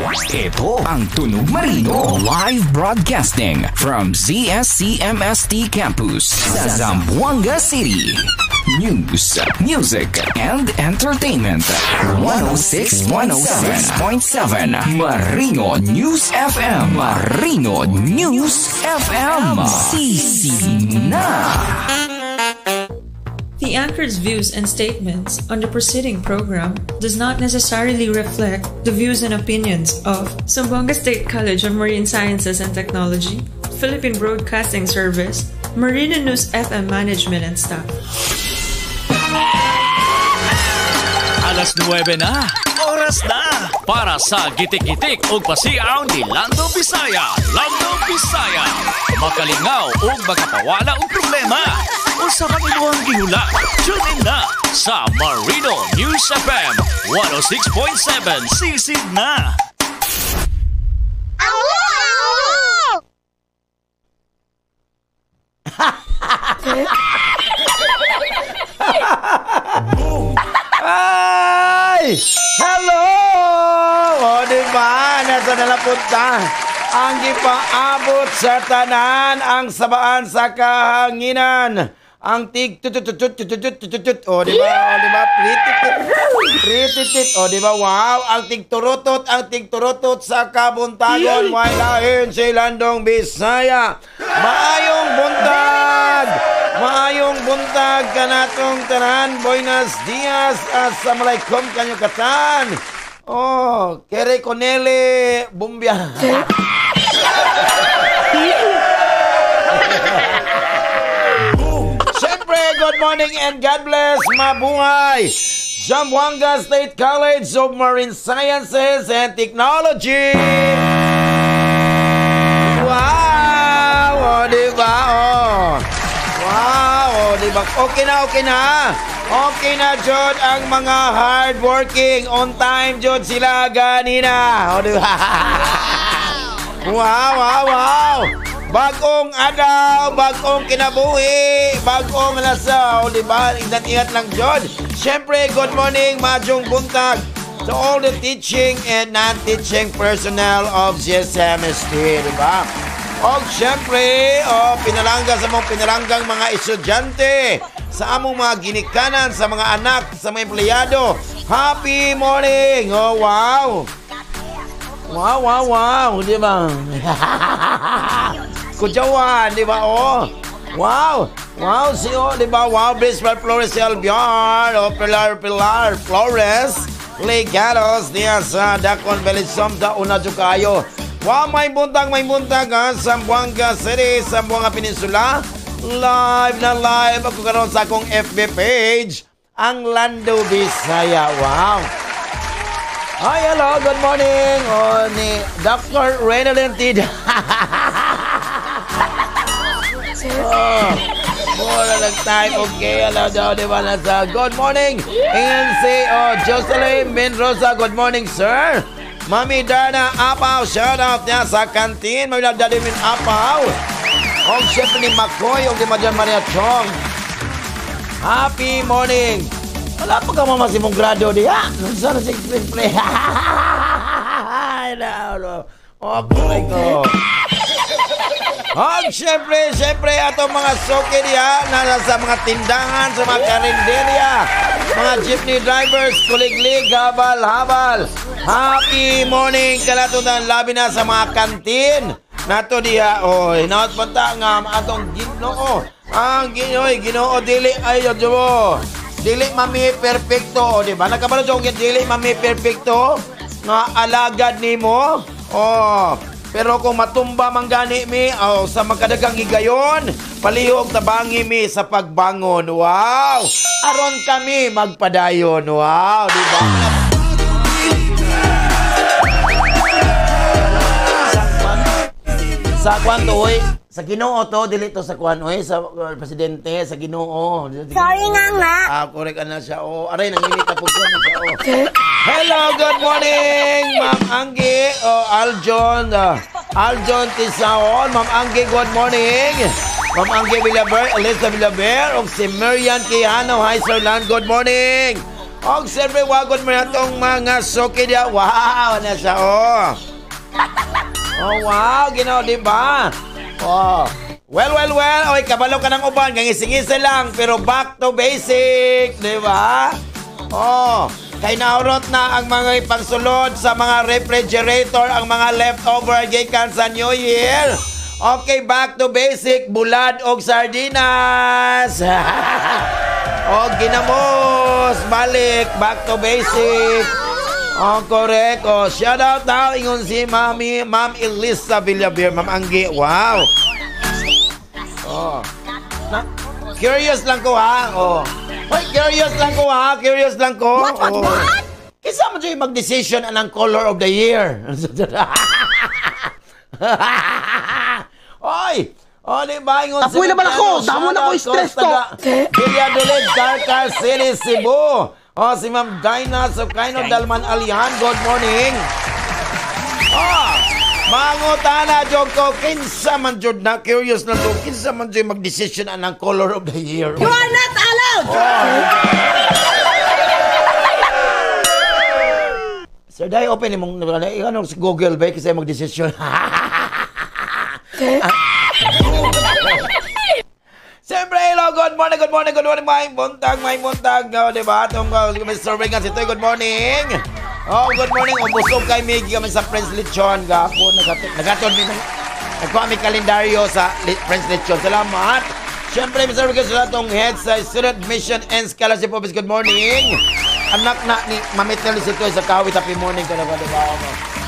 Ito ang Tunog Marino, live broadcasting from ZSCMST Campus sa Zamboanga City. News, music, and entertainment. 106.7 Marino News FM. Marino News FM. Sisi na. The anchor's views and statements on the preceding program does not necessarily reflect the views and opinions of Zamboanga State College of Marine Sciences and Technology, Philippine Broadcasting Service, Marino News FM Management and staff. Alas 9 na, oras na para sa gitik-gitik o pasiaw ni Lando Bisaya. Lando Bisaya, makalingaw o makapawala ang problema o sa kaniluang gihula. Tune in na sa Marino News FM 106.7. Sisid na! Ay! Hello! O, diba? Nasa nalapunta ang ipaabot sa tanan, ang sabaan sa kahanginan. Ang tig tututututututututut. O, diba? O, diba? Prititit. O, diba? Wow! Ang tigturutot sa kabuntagon. Wailahin si Landong Bisaya. Maayong buntag kanatong tanan. Buenos dias. Assalamualaikum kanyo katan. Oh, kere konele bumbia. Siyempre, good morning and God bless. Mabuhay. Zamboanga State College of Marine Sciences and Technology. Wow! O, diba? Wow! O, diba? Okay na. Okay na, Jod, ang mga hardworking. On time, Jod, sila ganina. O, diba? Wow! Bagong araw, bagong kinabuhi, bagong lasaw, di ba? Ingat lang, Jod. Siyempre, good morning, Majong Buntag to all the teaching and non-teaching personnel of GSMST, di ba? O siyempre, pinalanggang mga estudyante, sa among mga ginikanan, sa mga anak, sa mga empleyado. Happy morning! Oh, wow! Wow, di ba? Kujawan, di ba? Oh, wow, di ba? Wow, Brisbane Flores Albiar, Pilar Flores, Legados, diya sa Dakon Belisom, da una kayo. Wow, may buntag, ha, Zamboanga City, Zamboanga Peninsula. Live ako karon sa akong FB page, ang Lando Bisaya. Wow. Hi, hello, good morning. Ni Dr. Reynolin Tida. Mura lang tayo. Okay, hello daw, di ba? Good morning. And si Jocelyn Menrosa, good morning, sir. Mami Dana Apaw, shout out niya sa kantin. Mami Dana Min Apaw. O chef ni Makoy, o di Madyan Maria Chong. Happy morning. Wala pa ka mamasimong grado diya. Sana si play. Okay ko. Siyempre, atong mga soke diya na sa mga tindahan, sa mga karinderya, mga jeepney drivers, kuliglig, habal. Happy morning kalatunan, labi na sa mga kantin. Nato diya, hinaot panta nga atong Ginoo. Ang Ginoo dili ayo jowo. Dili mami perfecto, di ba? Nakabalo siya kung dili mami perfecto nga alagad nimo. Pero kung matumba man gani mi sa magkadagang higayon, palihog tabangi mi sa pagbangon. Wow! Aron kami magpadayon. Wow, di ba? Sa kwanto, sa Ginoo to, dili to sa kwan, sa presidente, sa Ginoo. Sorry nga. Correct na siya. Aray, nangimita po ko na siya. Hello, good morning, Ma'am Anggi, Aljon Tisaon. Ma'am Anggi, good morning. Ma'am Anggi Villaber, Elisa Villaber, o si Marian Quijano, hi Sir Land, good morning. Og siyempre, wagod mo na itong mga soki diya. Wow, na siya, oh. Oh, wow, ginaw, di ba? Oh. Well. Oy, kabalo ka ng uban. Gangising-ising lang. Pero back to basic, di ba? Oh. Kay naurot na ang mga ipangsulod sa mga refrigerator, ang mga leftover gikan sa New Year. Okay, back to basic. Bulad og sardinas. O ginamos. Balik. Back to basic. Oh, correct. Oh, shout out now. Ingon si Ma'am Elisa Villavier. Ma'am Anggi. Wow. Oh. Curious lang ko, ha? Oh. Hoy, curious lang ko. What? Kisa mo dyan mag-decision anang color of the year. Oy! O, di ba? Apoy naman ako! Damo na ko stress ko! Villadolid, Carcar City, Cebu. O, si Ma'am Dina Sukaino Dalman Alihan. Good morning. Mangutana, jog ko. Kinsa man jud na. Curious na to. Kinsa man jud mag-decision anang color of the year. You are not allowed! Sir, dahil open mong Google ba kasi mag-decision. Siyempre, hello, good morning, may buntag, oh, diba? Itong survey nga sito, good morning. Oh, good morning, busog kay Miggy kami sa Prince Lechon, gapo, nagaton nagkuha mi kalendaryo sa Prince Lechon, salamat. Siyempre, Mr. Rigas, sa itong head sa Student Mission and Scholarship Office, good morning. Anak na ni Mamitel sito sa Kawit, happy morning ka na ba, diba?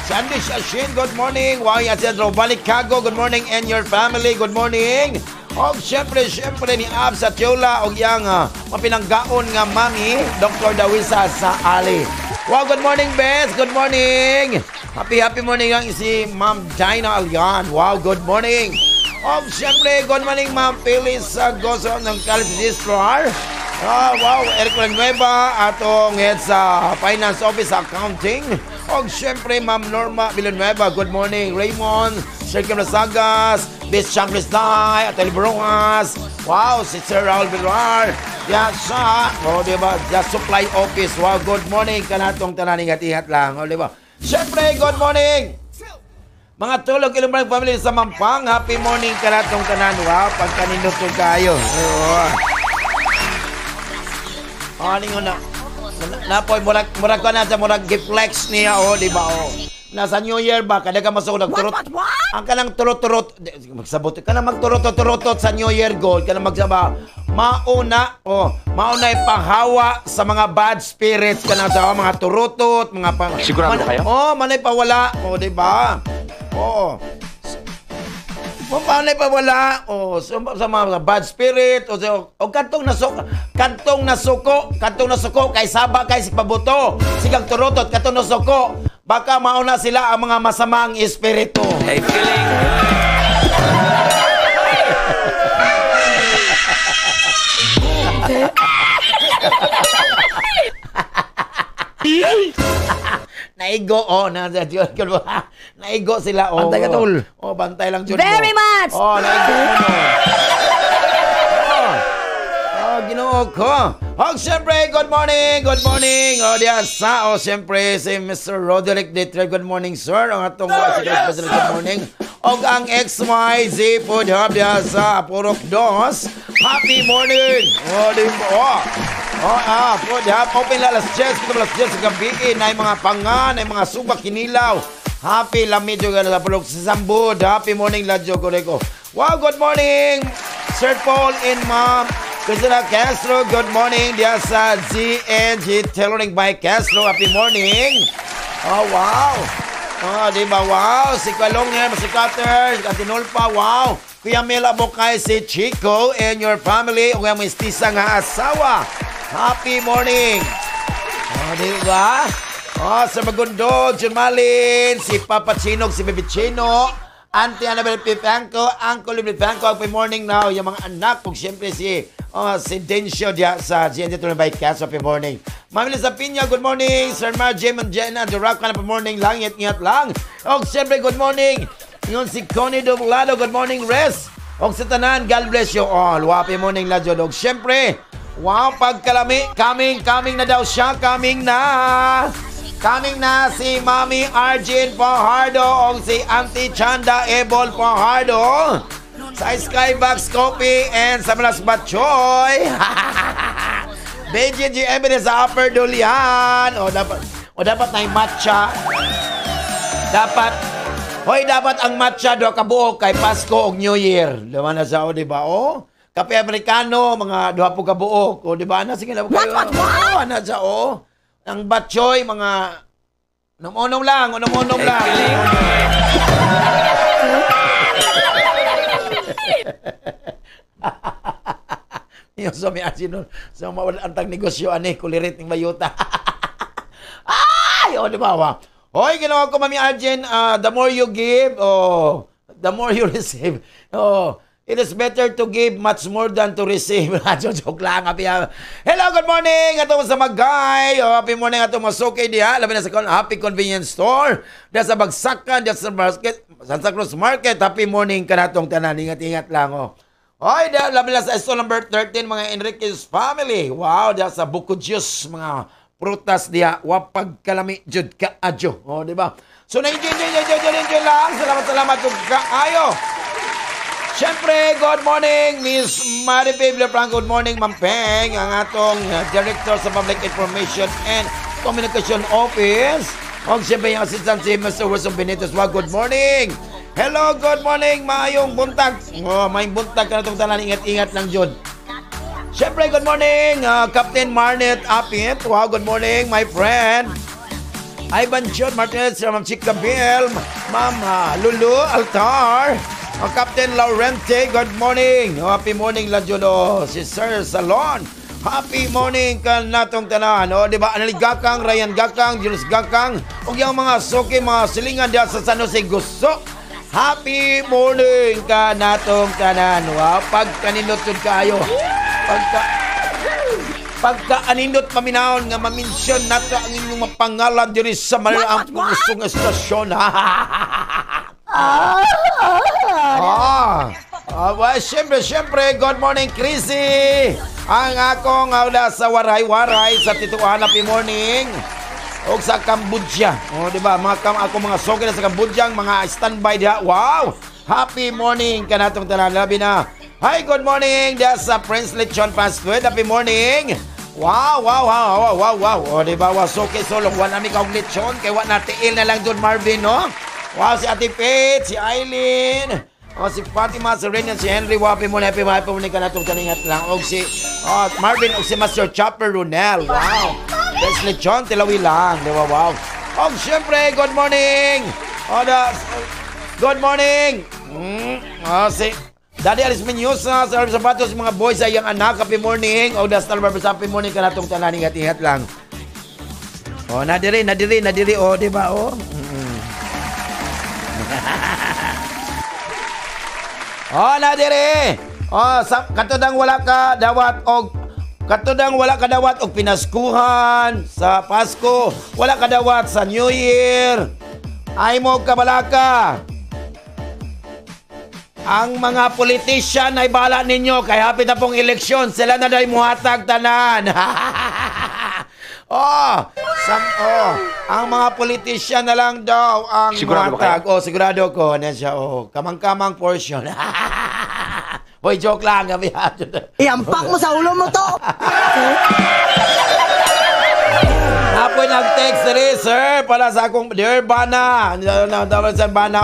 Sandy Shashin, good morning. Wang Yasin Robalik Kago, good morning. And your family, good morning. O syempre ni Ab sa Tiola o yang mapinanggaon nga mami, Dr. Dawisa sa Ali. Wow, good morning, Beth. Good morning. Happy morning ang si Ma'am Dina Alian. Wow, good morning. O syempre, good morning, Ma'am Phyllis sa Gozo ng College Registrar. Wow, Eric Villanueva atong head sa Finance Office Accounting. O syempre, Ma'am Norma Villanueva, good morning. Raymond, Sergio Lasagas, Miss Chambliss Dai, Ateli Barongas. Wow, si Sir Raul Villar. Yan sa, diba, the Supply Office. Wow, good morning. Kanatong tanan, ingat-ingat lang. Diba? Syempre, good morning. Mga tulog ilang family sa Mampang. Happy morning kanatong tanan. Wow, pagkaninutog kayo. Ningon na. Napoy, murag ko na sa murag giflex niya, di ba, Nasa New Year ba, kada ka masuk nagturot. Ang kanang turot-turot, magsabot, kanang magturot-turotot sa New Year goal, kanang magsaba, mauna ipahawa sa mga bad spirits, kanang sa mga turotot, mga pang... Sigurado kayo? Manay pawala, di ba? Paano pawala? Sa mga bad spirit, o kantong nasuko, kay saba, kay si pabuto, sigang turotot, kantong nasuko, baka mauna sila ang mga masamang espiritu. Hey, feeling. Naigo, naigo sila, Bantay ka, tol. Bantay lang, Jun. Very much! Naigo mo, Ginoo ko. Siyempre, good morning. Diyan sa, siyempre, si Mr. Roderick Dietrich, good morning, sir. Ang atong good morning. Ang XYZ Food Hub diyan sa Purok 2. Happy morning. Food Hub, open alas 10 sa gabi, na mga pangan, na mga subak kinilaw. Happy lamid yung sa Purok sa Sambud. Happy morning, Ladyo Koreko. Wow, good morning, Sir Paul and Ma'am Christina Castro, good morning. Diyan sa ZNG Tailoring by Castro, happy morning. Wow. Diba, wow. Si Kalongher, si Cutter, si Katinulpa, wow. Kuya Mela Bokay, si Chico and your family, o yung mistisa nga asawa. Happy morning. Diba? Sa Magundo, John Malin, si Papa Chinog, si Baby Chino, Auntie Annabel Pipanco, Uncle Pipanco, happy morning now. Yung mga anak, kung siyempre si Dencio diya sa GND Tuloy by Cast, happy morning. Ma'am Lisa Pina, good morning. Sir Ma, Jim and Jenna, the rock ka na, happy morning lang, ingat lang. Siyempre, good morning. Yung si Connie Doblado, good morning, Res. Sa tanan, God bless you all. Happy morning, Ladyo. Siyempre, Wow, pagkalami, coming na daw siya, coming na si Mami Arjin Fajardo o si Auntie Chanda Ebol Fajardo sa Skybox Coffee and sa Malas Batchoy. BGG Evidence sa Upper Dulian. O dapat na yung matcha. Dapat ang matcha do kabuok kay Pasko o New Year. Diba na sa o, diba? O, kape Amerikano, mga duha po kabuok. O, diba na? Sige na po kayo. O, na sa o. Ang batchoy, mga unom-unom lang. Yung sa may asin nun, sa mawalang negosyo, kulirit ng bayuta. Ay, o, diba? Hoy, ginawa ko, Mami Arjen, the more you give, the more you receive. It is better to give much more than to receive. Joke lang. Hello, good morning. Atong sa Magay. Happy morning atong masukay diha. Labi na sa Happy Convenience Store. Diya sa Bagsakan, diya sa market, Santa Cruz Market. Happy morning ka na itong tanan. Ingat-ingat lang. Hoy, diya, labi na sa store number 13, mga Enriquez family. Wow, diya sa Buko Juice, mga prutas diya. Wapag kalami, jud ka adyo. O, diba? So, na-enjoy lang. Salamat kung kaayo. Siyempre, good morning, Miss Maribel Franco. Good morning, Ma'am Peng, ang atong Director sa Public Information and Communication Office. O siyempre, yung assistant si Mr. Wilson Benitez. Wow, good morning. Hello, good morning, maayong buntag. May buntag ka na itong tanan. Ingat-ingat lang, Jod. Siyempre, good morning, Captain Marnet Apit. Wow, good morning, my friend. Ivan John Martinez, Ma'am Chika Bill, Ma'am Lulu Altar. Captain Laurente, good morning. Happy morning lang dyan, si Sir Salon. Happy morning ka natong tanan. Diba, Analigakang, Ryan Gakang, Jules Gakang, o yung mga suki, mga silingan dyan sa San Jose Gusto. Happy morning ka natong tanan. Wow, pagkaninot yun kayo. Pagka-anindot paminahon nga maminsyon nato ang inyong mapangalan diri sa malaang kusong estasyon. Siyempre, good morning, Chrissy. Ang akong sa waray-waray sa Tituan, happy morning. O sa Cambodia. O, diba, ako mga soke na sa Cambodia, mga standby diha. Wow! Happy morning ka natong tanan. Labi na. Hi, good morning. Diya sa Prince Lechon Fast Food. Happy morning. Wow. O, diba, soke solo. Wala namin kaong lechon. Kaya wala natiil na lang doon, Marvin, no? Wow, si Ate Faith, si Eileen, si Fatima, si Renan, si Henry, happy morning ka na itong kaningat lang. O si Marvin, o si Master Chopper Runel. Wow. Leslie John, tilawi lang. Diba, wow. O siyempre, good morning. Good morning. Si Daddy Alice Minyosa, sa Sapatos, mga boys ay yung anak, happy morning. O das Talbarbers, happy morning ka na itong tanan, ingat-ingat lang. O, nadiri. O, diba, o. Nadiri. Katudang wala ka dawat og pinaskuhan sa Pasko. Wala ka dawat sa New Year. Ay mo kabalaka. Ang mga politician ay bahala ninyo kay hapit na pong eleksyon. Sila na daw muhatag tanan. Ang mga politician na lang daw ang muhatag. Sigurado ko na siya. Kamang-kamang portion. Hoy, joke lang. Iampak mo sa ulo mo to. Apoy nag-text rin, sir, para sa akong dear Bana. Bana,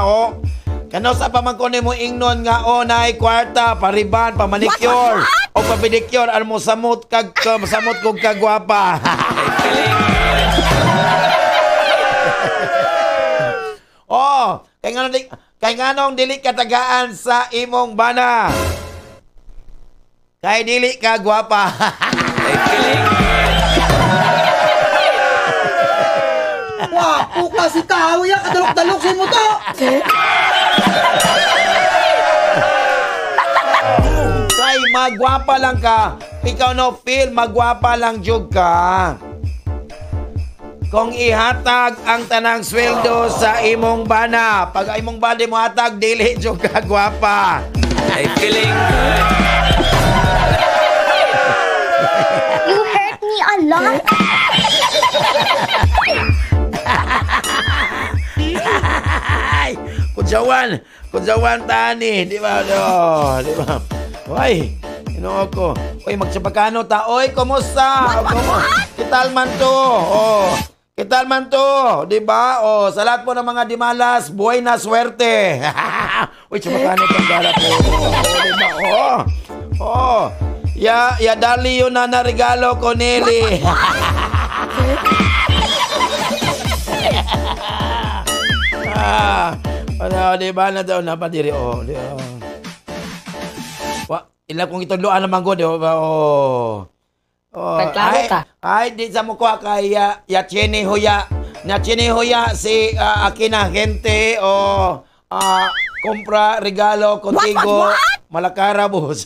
Kano sa pamangkone mo ingnon nga nay kwarta, pariban, pamanicure, o papedicure, ano mo samot kog kagwapa. Kay nganong dili katagaan sa imong bana. Kay dili ka gwapa. Wapo kasi tao yan, kadalok-dalok sa mo to. Kay magwapa lang ka. Ikaw no feel, magwapa lang jud ka. Kung ihatag ang tanang sweldo sa imong bana, pag imong bana mo hatag, dili jud ka gwapa. Ay feeling good. Allah. Kudyawan tani, di ba? Di ba? Hoy, ino ko. Hoy, magsapakano ta. Oy, kumusta? Kital man to. Kital man to, di ba? Sa lahat po ng mga dimalas, buhay na swerte. Uy, sapakano tang dala po. Di ba? Ya dali yun na regalo ko, Nelly. Di ba na daw napadiri? Ilang kong ituluan naman ko, di ba? Pagklaro ka. Ay, di sa mukha kay Chini Huya. Na Chini Huya si Akina Gente compra regalo contigo. Malakara, boss.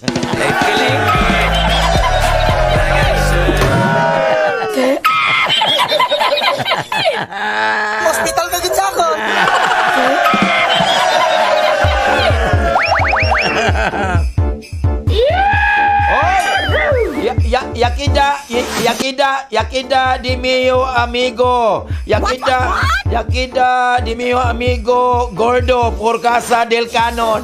Hospital ka gid sa ako. Yakida di mio amigo. Yakida di mio amigo gordo por casa del canon.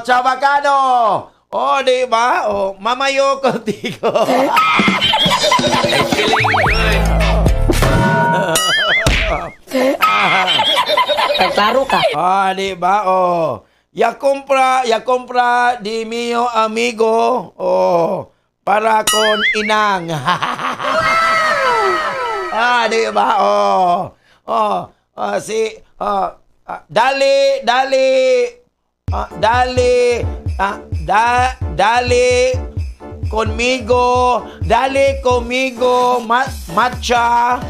Chabacano. Di ba? Mamayo contigo. Pagklaro ka. Di ba? Ya compra di mio amigo. Para con inang. Di ba? Dali conmigo matcha.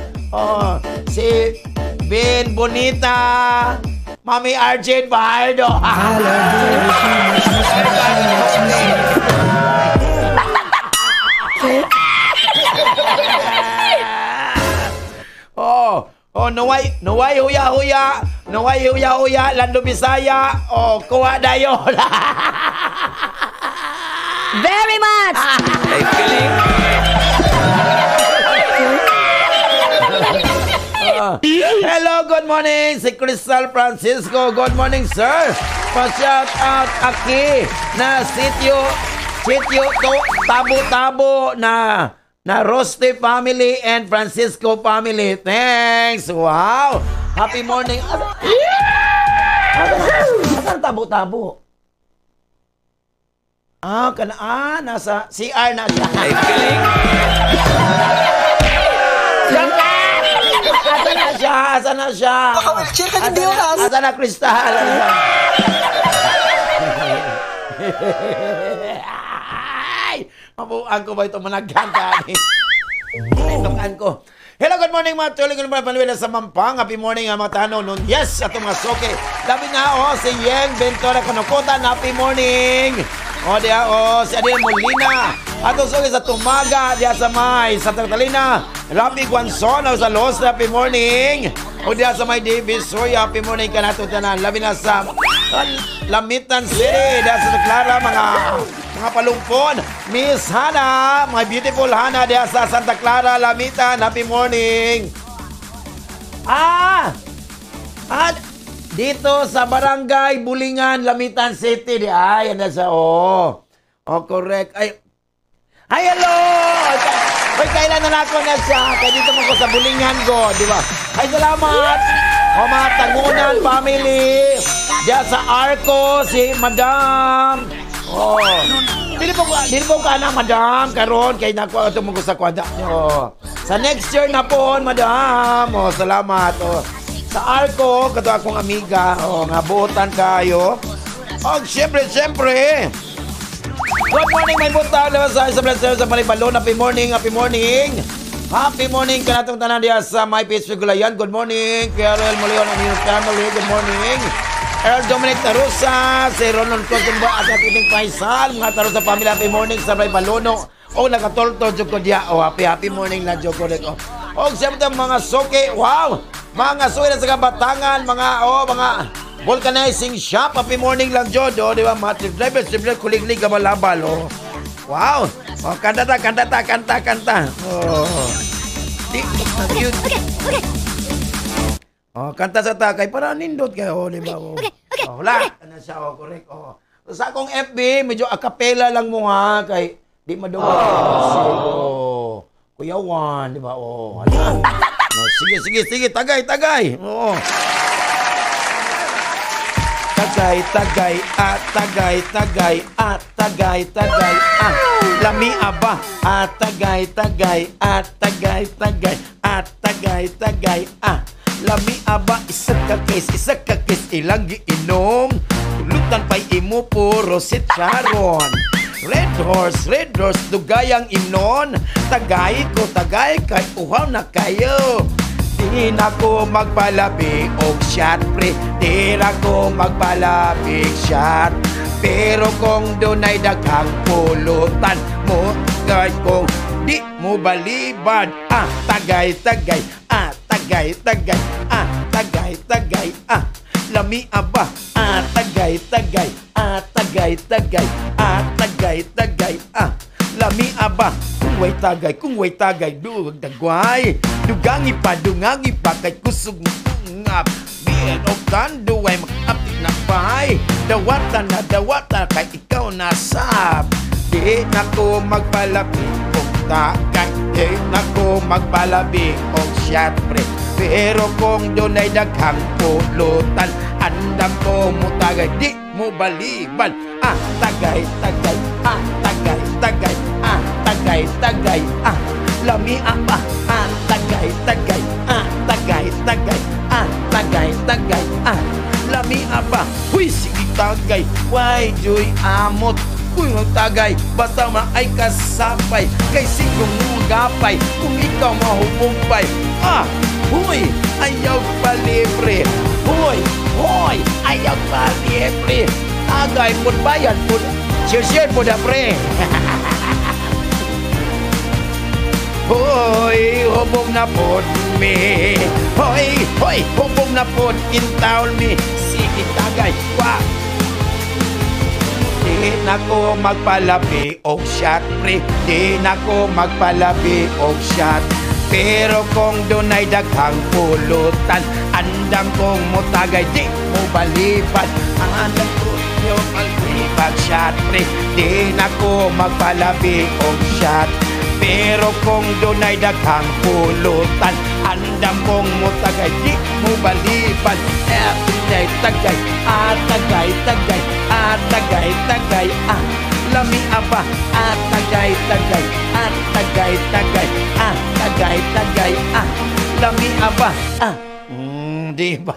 Si Ben Bonita, Mami Arjen Bahardo. Naway huya, Lando Bisaya, kuha dayon. Very much! Hello, good morning, si Crystal Francisco. Good morning, sir. Pa-shout out aki na sityo to tabo-tabo na Roste family and Francisco family. Thanks. Wow. Happy morning. Asan tabo-tabo? Nasa CR na siya. Asa na siya? Asa na Crystal? Mabuang ko ba ito managhan ka? Itukan ko. Hello, good morning mga tuloy. Good morning, Panuela sa Mampang. Happy morning mga tano nun. Yes, ato mga soke. Labi nga si Yeng Ventura Konokotan. Happy morning. Si Adel Molina. Ato soke sa Tumaga. Diya sa May. Sa Tartalina. Rapi Guanzon. Sa Los. Happy morning. Diya sa May Davis. Happy morning ka nato tanan. Labi na sa Lamitan City. Diya sa Clara mga palumpon. Miss Hana, my beautiful Hana diya sa Santa Clara, Lamitan. Happy morning. Dito sa Barangay Bulingan, Lamitan City. Yan na sa correct. Ay, hello! Ay, kailan na ako na siya. Kaya dito mo ko sa Bulingan ko, di ba? Ay, salamat. Mga Tangunan family. Diya sa Arco, si Madam. Dili po ka na, madam, karon kay nako ato mo sa kwada. Sa next year na po, madam. Salamat. Sa Arco, kato akong amiga, nga buotan kayo. Siyempre. Good morning, may buta. Sa sa Palibalo. Happy morning. Happy morning ka natong tanan diya sa My Peace Figulayan. Good morning. Carol Molion and your family. Good morning. Earl Dominic Tarusa, si Ronon Cotumba at ating Faisal, mga Tarusa family, happy morning sa Bray Balono. Nagatolto, Joko dia. Happy morning na Joko dia. Siyempre mga soke, wow! Mga soke na sa Kabatangan, mga Vulcanizing Shop. Happy morning lang, Jodo. Di ba, mga trip drivers, kulig-lig, kabal-habal, oh. Wow. Oh, kanta. Oh. Okay. Oh, kanta sa takay para nindot kayo, di ba? Oh. Oh, wala. Ano siya, oh, correct. Oh. Sa akong FB, medyo acapella lang mo nga kay di maduwa. Oh. Kuya Juan, di ba? Oh, hala. Oh, sige, tagay. Oo. Tagay. Lami aba. Tagay. Lami aba. Isa ka kiss. Ilang giinom. Tulutan pa'y imo puro si Charon. Red horse, dugayang imnon. Tagay kay uhaw na kayo. Di na ko magpalabi og shot, pre. Di na ko magpalabi shot. Pero kung dunay daghang pulutan mo, kay kung di mo balibad. Tagay. Lami aba. Tagay. Lami aba. Kung way tagay, duwag dagway. Dungangi pa kay kusog ngap. Biyan o kando ay makapit na pay. Dawata kay ikaw nasab. Di na ko magpalabi og tagay. Di na ko magpalabi og shot, pre. Pero kung dunay daghang pulutan, andam ko mo tagay. Di mo baliban. Tagay. Lami aba. Tagay. Lami aba. Huy, sige tagay. Why joy amot. Uy, magtagay, basta maay kasapay. Kay singgong mugapay, kung ikaw mahupumpay. Huy, ayaw palibre. Huy, ayaw palibre. Tagay, pun bayan, pun share po da pre. Hoy, hubog na po me. Hoy, hubog na po intawl me. Sige tagay, Di na ko magpalabi og shot, pre. Di na ko magpalabi og shot. Pero kung dunay daghang pulutan, andam kong mutagay. Di mo balibad. Andam ko yung malibag shot, pre. Di na ko magpalabi og shot. Pero kung dunay daghang pulutan, andam kong mutagay. Di mo balibad. Tagay. Lami aba. Tagay. Lami aba. Di ba?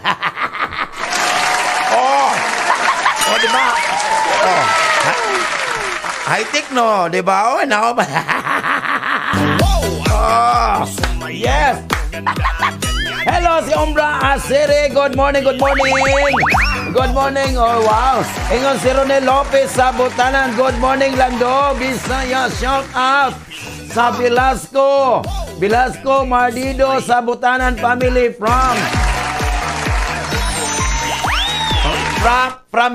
Di ba? High-tech no, di ba? Ano ba? Yes. Hello, si Ombra Asere. Good morning. Good morning. Oh, wow. Ingon si Ronel Lopez sa Butanan. Good morning, Lando. Bisaya, shout out. Sa Velasco Mardido sa Butanan family from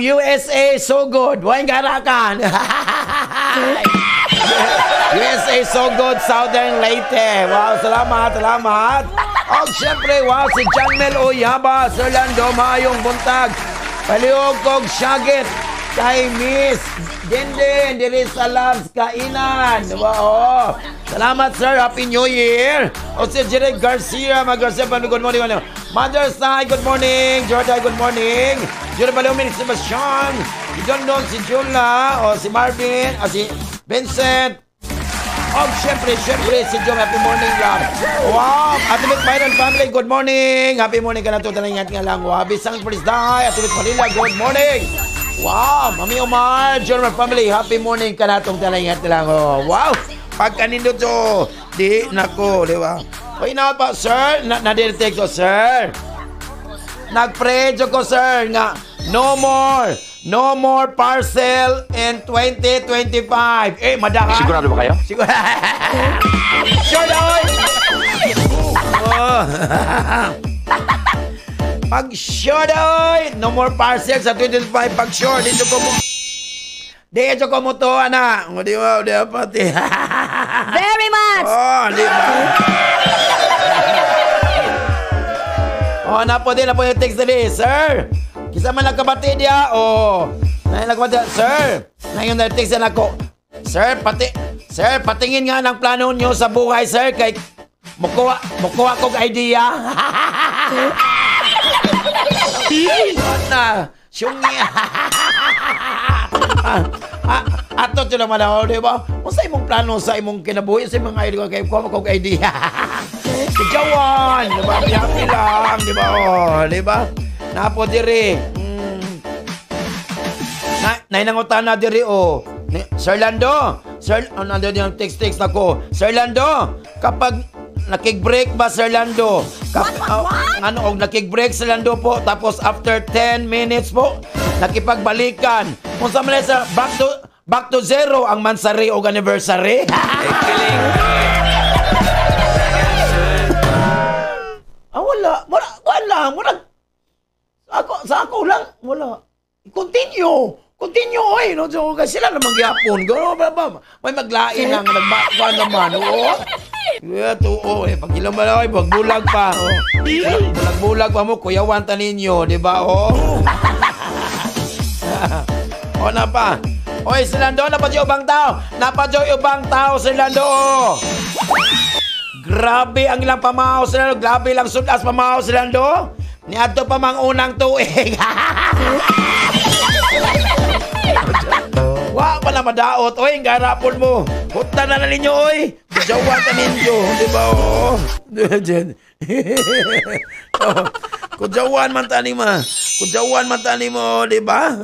USA. So good. Wain garakan. USA So Good, Southern Leyte. Wow, salamat. O siyempre, wow, si John Mel Oyaba, Sir Lando, mayong buntag. Paliog kog syagit kay Miss Denden, diri sa Labs Kainan. Wow. Salamat, sir. Happy New Year. O si Jerry Garcia, good morning. Mother Sai, good morning. Jordan, good morning. Jordan Balumin, si Sebastian. Si John Don, si Jula, o si Marvin, o si Vincent. O syempre, si Jong, happy morning lang. Wow, Atimit Byron family, good morning. Happy morning ka na ito, talangyat nga lang. Wow, Bisang Prisday, Atimit Manila, good morning. Wow, Mami Omar, German family, happy morning ka na itong talangyat lang. Oh, wow, pagkanindo to, di nako, di ba? O inaot pa, sir, na-detect ko, sir. Nag-pray ko, sir, nga, no more parcel in 2025. Madaka. Sigurado ba kayo? Sure, oy! Pag-sure oy! No more parcel sa 2025 pag-sure. Dito ko mo. Dito ko mo to, ana. O, di ba? Di ba pati? Very much! Oh, di ba? Oh, napo din yung text dali. Sir, kisa man nagkabati diya. Oh, nagkabati. Sir, ngayon na text na ako. Sir, patingin nga ng plano nyo sa buhay, sir. Kay mukuha kong idea. Na, syungi. Ato ito naman ako, di ba? Kung sa imong plano, sa imong kinabuhi, sa imong idea, kay kuha kong idea. Kajawan, di ba? Happy lang, di ba? Oh, di ba? Napo diri. Nainangutan na diri, oh. Sir Lando, nandun yung text na ko. Sir Lando, kapag nakig-break ba, Sir Lando? Nakig-break, Sir Lando po, tapos after 10 minutes po, nakipagbalikan. Kung sa mga sa back to zero ang mansari o anniversary. Wala. Sa ako lang, wala. Continue, oy. No? So, kasi sila namang gyapon. May maglain ang nagbawa naman, oo. Yeah, tuo, pag-ilang ba na, bulag pa, oh. Bulag pa mo, kuyawan ta ninyo, di ba, oh. O, na pa. Oy, Silando, napadyo ubang tao, Silando, oh. Grabe ang ilang pamahaw, Silando. Grabe lang sudas pamahaw, Silando. Niadto pa mang unang tuig. Wa pa na madaot. Oy, garapon mo. Hutan na ninyo, oy. Jawan ka ninyo. Di ba, oh? Kujawan man tani mo, di ba?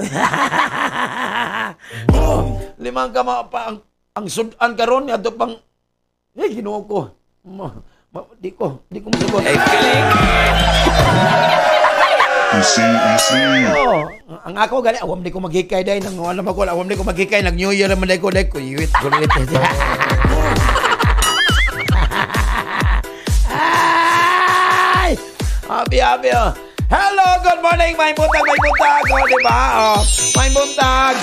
Limang ka pa ang sudan karon adto pang Ginoo ko. Di ko masabot. Easy. Oh, ang ako gali awam di ko maghikay dai nang wala ako awam di ko maghikay nag New Year man dai ko yuit. Ay! Abi. Hello, good morning, may buntag, oh, di ba? Oh, may buntag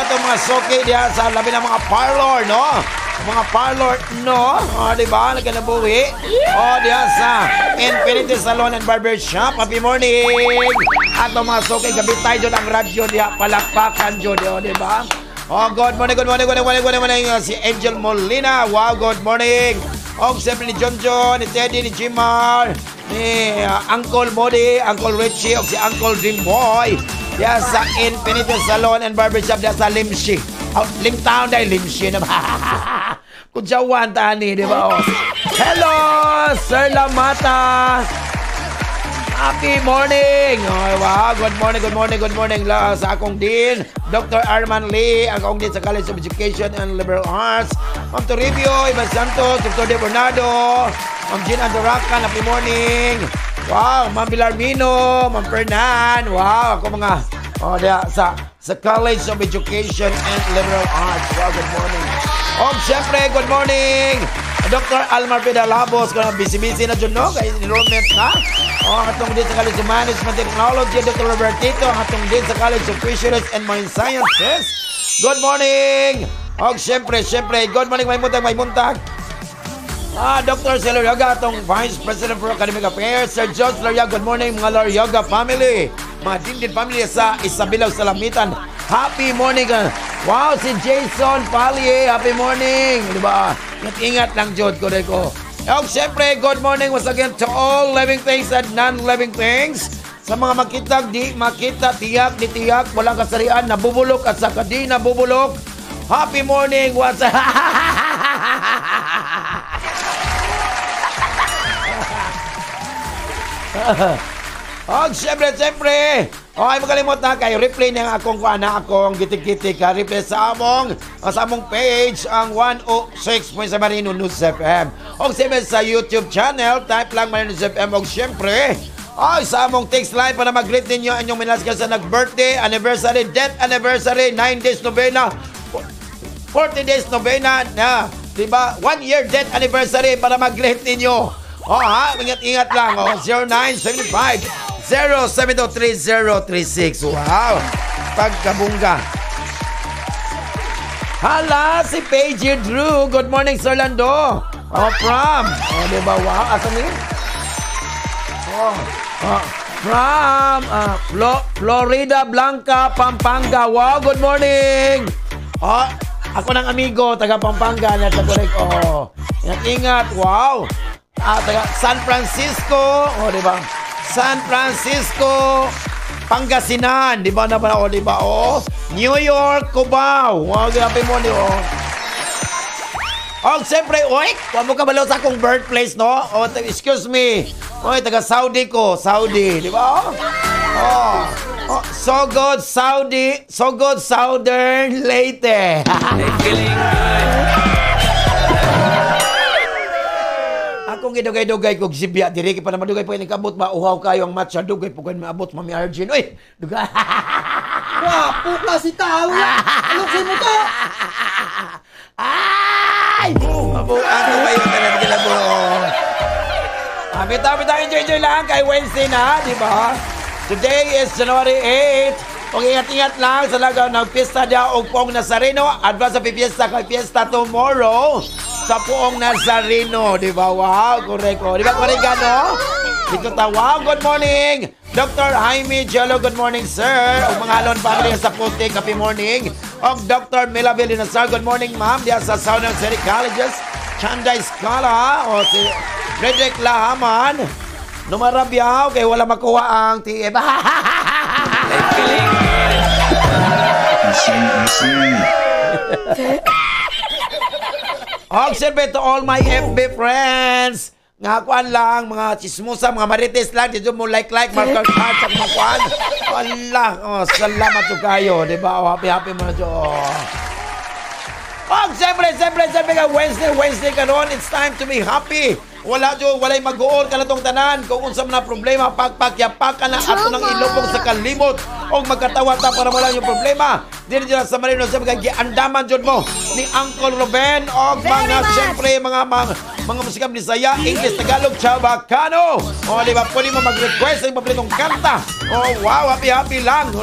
to mga soke diya sa labi ng mga parlor, no? Mga parlor, no? Oh, di ba? Nagkanabuhi. Oh, diya sa Infinity Salon and Barbershop. Happy morning! At mga soke, gabi tayo dyan ang radyo diya, palakpakan dyan, di ba? Oh, good morning. Si Angel Molina. Wow, good morning. Oh, siyempre ni John, ni Teddy, ni Jimar, ni Uncle Modi, Uncle Richie, o si Uncle Dreamboy. Diyan sa Infinity Salon and Barbershop diyan sa Limshi. Limtown dahil Limshi na ba? Kudyawan tani, di ba? Oh. Hello, Sir Lamata. Happy morning! Oh, wow, good morning sa akong din, Dr. Arman Lee, akong din sa College of Education and Liberal Arts, Ma'am Toribio, Ivan Santos, Dr. De Bernardo, Ma'am Jean Andoracan, happy morning! Wow, Ma'am Bilarmino, Ma'am Fernan, wow, ako mga, sa College of Education and Liberal Arts, wow, good morning! Siyempre, good morning! Dr. Almar Pedalabos, kung busy-busy na dyan, no? Kaya enrollment na. Atong din sa College of Management Technology, Dr. Robertito, atong din sa College of Fisheries and Marine Sciences. Good morning! Siyempre, good morning, may buntag. Dr. Sir Laryaga, atong Vice President for Academic Affairs. Sir George Laryaga, good morning, mga Laryaga family. Mga Dindin family sa Isabilaw, Salamitan. Happy morning! Wow, si Jason Palye, happy morning! Diba? Ingat lang, Jod, ko. Siyempre, good morning once again to all living things and non-living things. Sa mga makitag, di makita, tiyak, di tiyak, walang kasarian, nabubulok at saka di nabubulok. Happy morning once siyempre. Ay, magalimot na kayo. Replay na akong akong gitik-gitik. Replay sa among page, ang 106.7 Marino News FM. Siyempre sa YouTube channel, type lang Marino News FM. Siyempre, sa among text line para mag-greet ninyo inyong minaskan sa nag-birthday, anniversary, death anniversary, 9 days novena, 40 days novena na, diba? 1 year death anniversary para mag-greet ninyo. Ingat lang. 0975 0917-0723036. Wow! Pagkabungga. Hala, si Paige Drew. Good morning, Sir Lando. From. Diba? Wow. Asan yun? From Florida Blanca, Pampanga. Wow, good morning. Ako ng amigo, taga Pampanga. Ingat. Wow. Taga San Francisco. Diba? San Francisco, Pangasinan. Diba na ba? Diba? New York, Cubao. Wow, grabe mo niyo. Siyempre, huwag mo kabalo sa akong birthplace, no? Excuse me. Taga Saudi ko. Saudi, di ba? So good, Saudi. So good, Southern Leyte. Feeling good. Akong gidugay-dugay kong sibya. Diri pa naman dugay po yung kabot. Mauhaw kayo ang matcha. Dugay po kayo maabot, Mami Arjun. Uy, dugay. Wapo ka si tao yan. Aloksin mo to. Ay! Mabuan ko kayo talaga nila po. Bitaw, enjoy lang kay Wednesday na, di ba? Today is January 8. Kung ingat-ingat lang sa lagaw ng pista niya o Poong Nazareno. Advance sa piesta kay fiesta tomorrow sa Poong Nazareno, di ba? Wow, koreko. Di ba, Korigano? Dito tawa. Good morning, Dr. Jaime Jello. Good morning, sir. O mga halon family sa Putik. Happy morning. O Dr. Milabel Dinasar. Good morning, ma'am. Diyan sa Southern City Colleges. Chanday Scala. O si Frederick Lahaman. Numarabyaw. Kaya wala makuha ang TF. Siyempre to all my FB friends. Ngakuan lang, mga chismosa, mga marites lang. Dito mo like, marker card, at makuan. Allah, salamat to kayo. Diba? Happy mo na dyo. Siyempre, Wednesday ka ron. It's time to be happy. Walay mag-uol ka na tong tanan. Kung unsa man na problema, pagpakyapakan na ato ng ilubong sa kalimot. O magkatawa ta para wala yung problema. Dito dyan sa Marino, sa giandaman dyan mo ni Uncle Ruben. O mga, siyempre, mga musikang Bisaya, English, Tagalog, Chavacano. O, di ba, pwede mo mag-request ng pablitong kanta. O, wow, happy lang.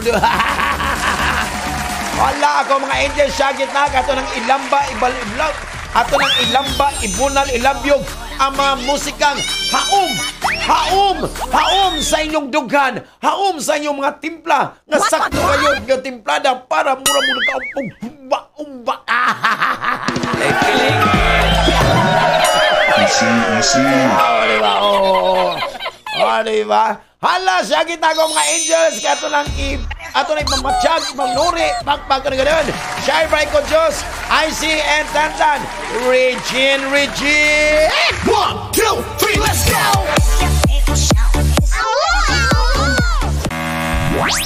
Wala ako, mga angel, syagit na. Ato ng ilamba, ibal-iblaw. Ato ng ilamba, ibunal, ilabyog. Ang mga musikang haum sa inyong dughan, haum sa inyong mga timpla, nga sakto kayo ng timplada para mura-mura ka umba. Diba? Hala, siya kita ko mga angels, kato lang ato na ipamatyag, magnuri, pagpag na gano'n. Shire Bright ko Diyos, IC and Tantan, Regine. 1, 2, 3, let's go!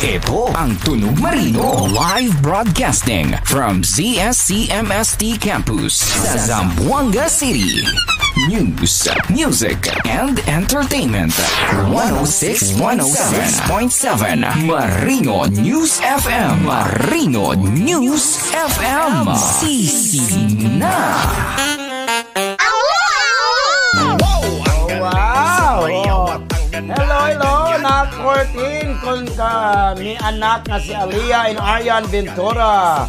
Ito ang Tunog Marino live broadcasting from ZSCMST Campus sa Zamboanga City. News, music, and entertainment. 106.7 Marino News FM. Marino News FM. Sisina. Wow! Hello, Nak 14 kung mi anak na si Alia and Aryan Ventura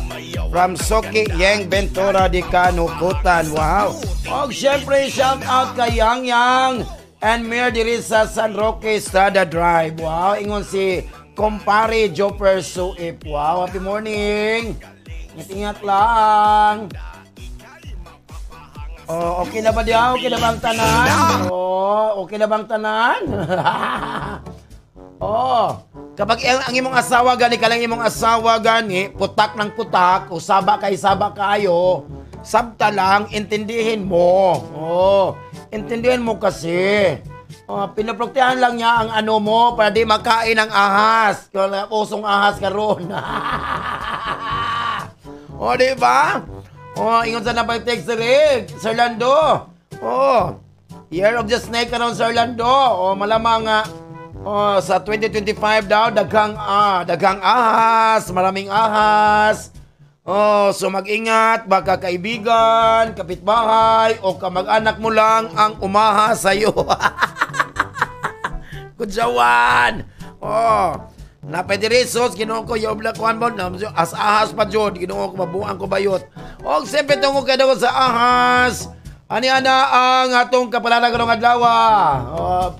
from Soki Yang Ventura di Kanukutan. Wow! O syempre, shout out kay Yang and Mir diri sa San Roque Estrada Drive. Wow! Ingon si Kumpare Jopper Suip. Wow! Happy morning! Ingat lang! Oh, okay na ba diya? Okay na bang tanan? Oh, okay na bang tanan? Kapag ang imong asawa gani ka lang imong asawa gani, putak ng putak, o saba kayo, sabta lang, intindihin mo. Intindihin mo kasi. Pinaproktehan lang niya ang ano mo para di makain ang ahas. Kaya usong ahas karon. Di ba? Ingon sa nabay text Sir Lando. Year of the Snake karon Sir Lando. Malamang sa 2025 daw daghang ahas, maraming ahas. So mag-ingat, baka kaibigan, kapitbahay o kamag-anak mo lang ang umahas sa'yo. Kudyawan. Oh. Napediresos, Ginoo ko, yaw black one na as ahas pa jud, Ginoo ko mabuang ko bayot. Og siyempre tungo kay daw sa ahas. Ani ana ang atong kapalaran karong adlaw.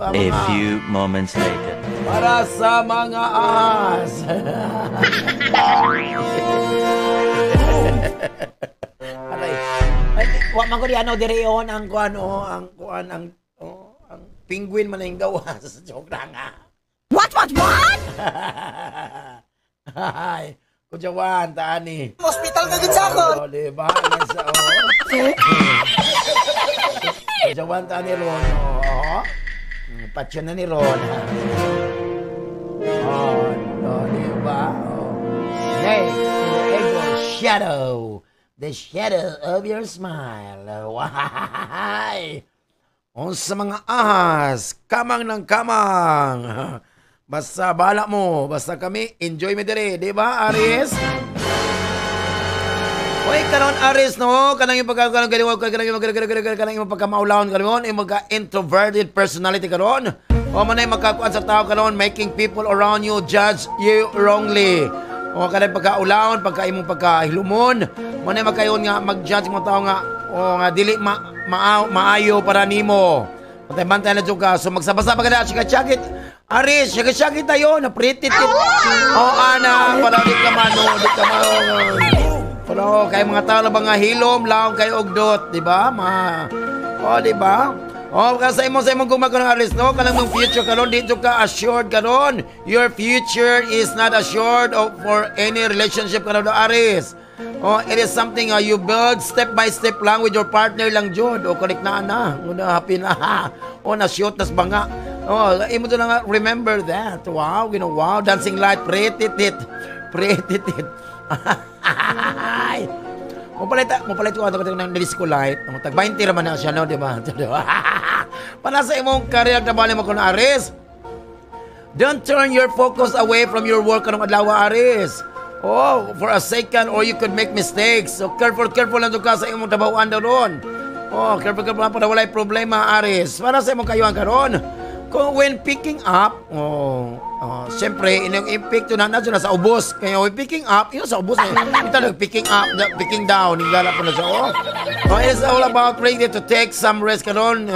A few moments later. Para sa mga ahas. Aray. Wa man ko diano direon ang ang penguin man ang gawas. Joke lang nga. What? Ay, Kujawan, taani. Hospital ka gid sa ako. Oh, di ba? Kujawan, taani ron. Oh. Patsyon na ni Ron. Oh, di ba? Hey, the shadow of your smile. Why? Sa mga ahas, kamang ng kamang. Basta bala mo, basta kami, enjoy me dire, di ba, Aries? Oy, karon Aries, no? Kanang yung pagkamaulahon karon, yung magka-introverted personality karon. O manay magkakuan sa tao karon, making people around you judge you wrongly. O kanang pagkaulahon, imong pagkahilumon, manay magkayon nga mag-judge mo tao nga, o nga dili maayo para nimo. Bantay na dyan ka. So magsabasa pa ka na, chika-chakit. Aris, chika-chakit tayo, na pretty tip. Ana, para di ka mano, Pero kay mga tao na ba nga hilom, laong kay ogdot, di ba? Di ba? Kasi sa imong gumagano Aris, no? Kanang mong future karon, dito ka assured karon. Your future is not assured for any relationship karon, Aris. It is something you build step by step lang with your partner lang jud. Correct na ana. Happy na. Na-shoot nas banga. Imo to lang remember that. Wow, wow, dancing light, pretty tit. Mapalit ko ato ng disco light. Tag 20 raman na siya, no, di ba? Para sa imong career na bali mo kun Aris. Don't turn your focus away from your work kanong adlaw, Aris. For a second, or you could make mistakes. So, careful lang ka sa imong trabahoan doon. Careful lang para walay problema, Aris. Para sa imong kayuhan karon. Kung when picking up, siyempre, inyong i-pick to na sa ubos. Kaya when picking up, yun sa ubos. Ito picking up, picking down. Hingala po na siya. It's all about ready to take some rest karon.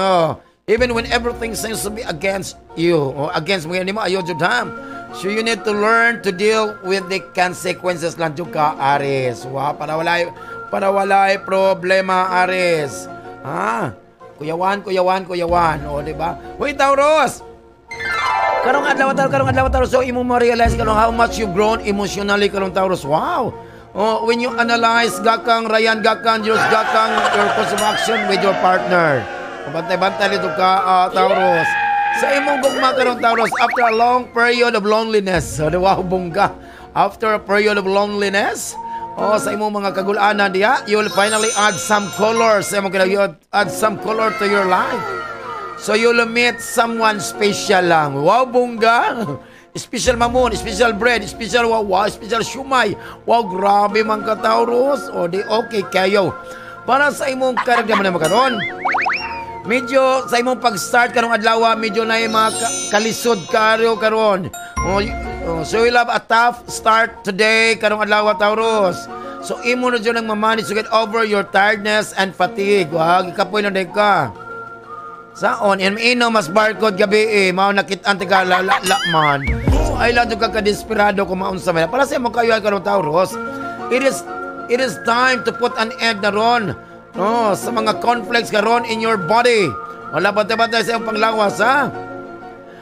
Even when everything seems to be against you. Against mo, hindi mo ayaw jud ham. So you need to learn to deal with the consequences lang ka, Aris. Wow, para walay problema, Aris. Kuyawan. Di ba? Hoy, Taurus! Karong adlaw Taurus. So, imo ma-realize karong how much you've grown emotionally karong Taurus. Wow! When you analyze gakang Ryan, gakang Diyos, gakang your course of action with your partner. Bantay-bantay dito ka, Taurus. Sa imong gugma karong Taurus, after a long period of loneliness, wow, bongga. After a period of loneliness, sa imong mga kagulanan diya, you will finally add some color. Add some color to your life. So you'll meet someone special lang. Wow, bongga. Special mamon, special bread, special special shumay. Wow, grabe man ka, Taurus. Di okay kayo. Para sa imong karagdaman na makaroon, medyo sa imong pag-start karong adlaw, medyo na yung mga kalisod karon. So you'll have a tough start today karong adlaw, Taurus. So imo na dyan ang mamanage to get over your tiredness and fatigue. Wag ikapoy na din ka. Saon, ino mas barcode gabi mao nakit-an tiga man. So ay lang ka desperado kung maunsa man. Para sa imong kayo karong Taurus, it is time to put an end na ron. Sa mga conflicts karon in your body. Wala bantay-bantay sa iyong panglawas, ha?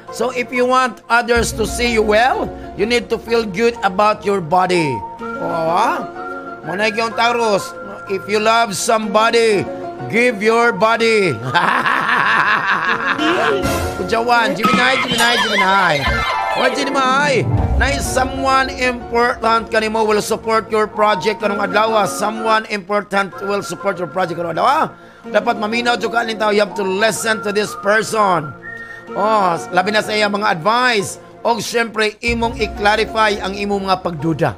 So if you want others to see you well, you need to feel good about your body. Manay yung Taurus, if you love somebody, give your body. Kujawan, Gemini. What Gemini? Nice, someone important kanimo will support your project kanong adlaw. Someone important will support your project kanong adlaw. Dapat maminaw jud ka ning tao. You have to listen to this person. Labi na sa iya mga advice. O syempre imong i-clarify ang imong mga pagduda.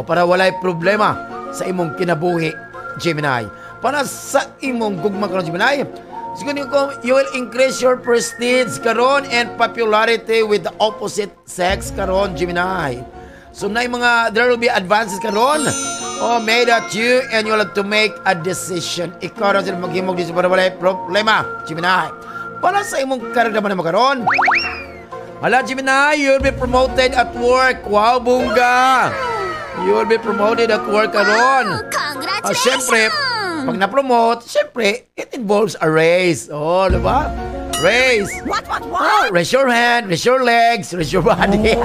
Para walay problema sa imong kinabuhi, Gemini. Para sa imong gugma karon, Gemini, Siguro ko, you will increase your prestige karon and popularity with the opposite sex karon, Gemini. So na mga, there will be advances karon. Made at you and you will have to make a decision. Ikaw rin sila maghimog dito para wala problema, Gemini. Para sa imong karagdaman na makaroon. Hala, Gemini, you will be promoted at work. Wow, bunga! You will be promoted at work karon. Congratulations! Siyempre, pag na-promote, siyempre, it involves a race. Diba? Race. What? Raise your hand, raise your legs, raise your body.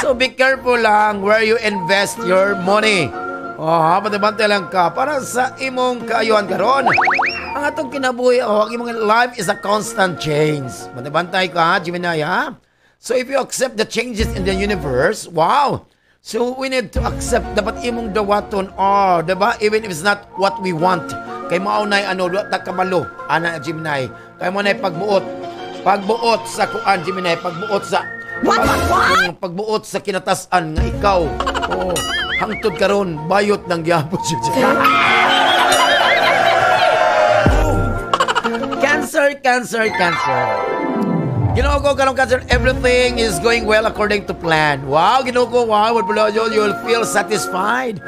So be careful lang where you invest your money. Patibantay lang ka para sa imong kaayuhan karon. Ang atong kinabuhi, imong life is a constant change. Patibantay ka, Gemini, ha? So if you accept the changes in the universe, wow! So we need to accept, dapat imong dawaton, diba? Even if it's not what we want. Kay maunay, takabalo, ana, Gemini. Kay maunay pagbuot sa kuan, Gemini, pagbuot sa pagbuot sa kinatasan nga ikaw. Hangtod karon bayot ng gyapon siya. Cancer. Ginoo ko karong Cancer, everything is going well according to plan. Wow, Ginoo ko, wow, you will feel satisfied.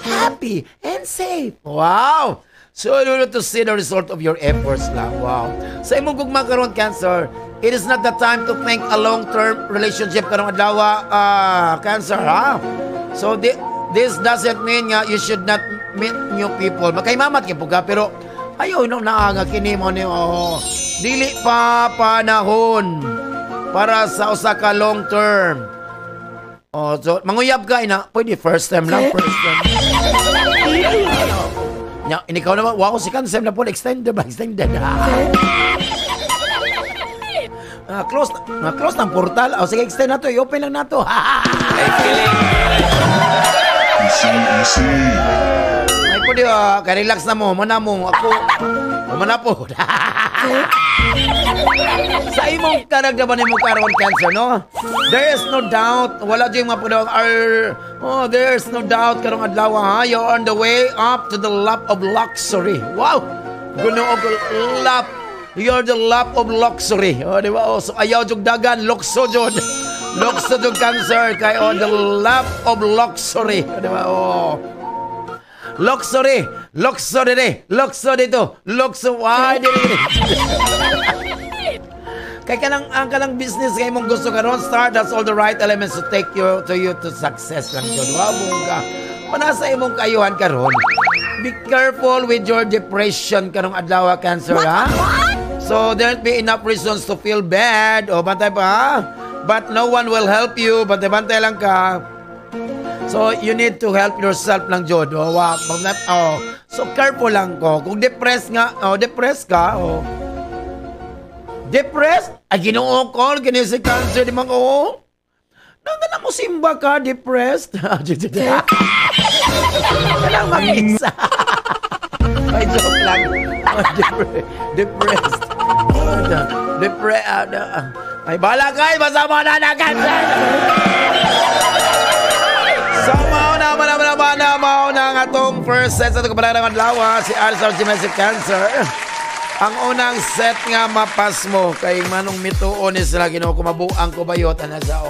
Happy and safe. Wow. So you need to see the result of your efforts lang. Wow. Sa imong gugma karon, Cancer, it is not the time to think a long-term relationship karong adlaw, Cancer, ha? So this doesn't mean nga you should not meet new people. Makaimamat kay puga pero ayaw no nga kini mo ni dili pa panahon para sa usa ka long term. So manguyab ka ina, pwede first time lang, first time. Nya, ikaw naman, wow, si Cancer na po, extended. Close ng portal. Sige, extend na to. I-open lang na to. Ay po di, ka-relax na mo. Mana mo. Ako, mana po. Sa imong karagdaman mo karon, Cancer, no? There is no doubt. Wala diyong mga po daw. There is no doubt karong adlaw, ha? You're on the way up to the lap of luxury. Wow! Gunoo ko lap. You're the lap of luxury. Di ba? So ayaw jug dagan, lukso jud. Lukso jud, Cancer, kay on the lap of luxury. Di ba? Luxury dito. Why kay kanang business kay mong gusto karon, start, that's all the right elements to take you to success lang jud. Wow, bunga. Panasa imong kayuhan karon. Be careful with your depression karong adlaw, Cancer, ha? So there'll be enough reasons to feel bad. Bantay pa, ha? But no one will help you. Bantay lang ka. So you need to help yourself lang jud. So careful lang ko. Kung depressed ka, depressed? Ay, Ginoo ko, kini si Cancer, di man ko. Nang mo simba ka, depressed? Kailang mag-isa. Ay, joke lang. Depressed. Ay, bala ka, masama na na, Cancer. So, mauna ang atong first set sa itong kapalangan ng lawa, si Alzar si Cancer. Ang unang set nga mapas mo, kay manong mituon ni sila Ginoo kumabuang ko bayot, ana sa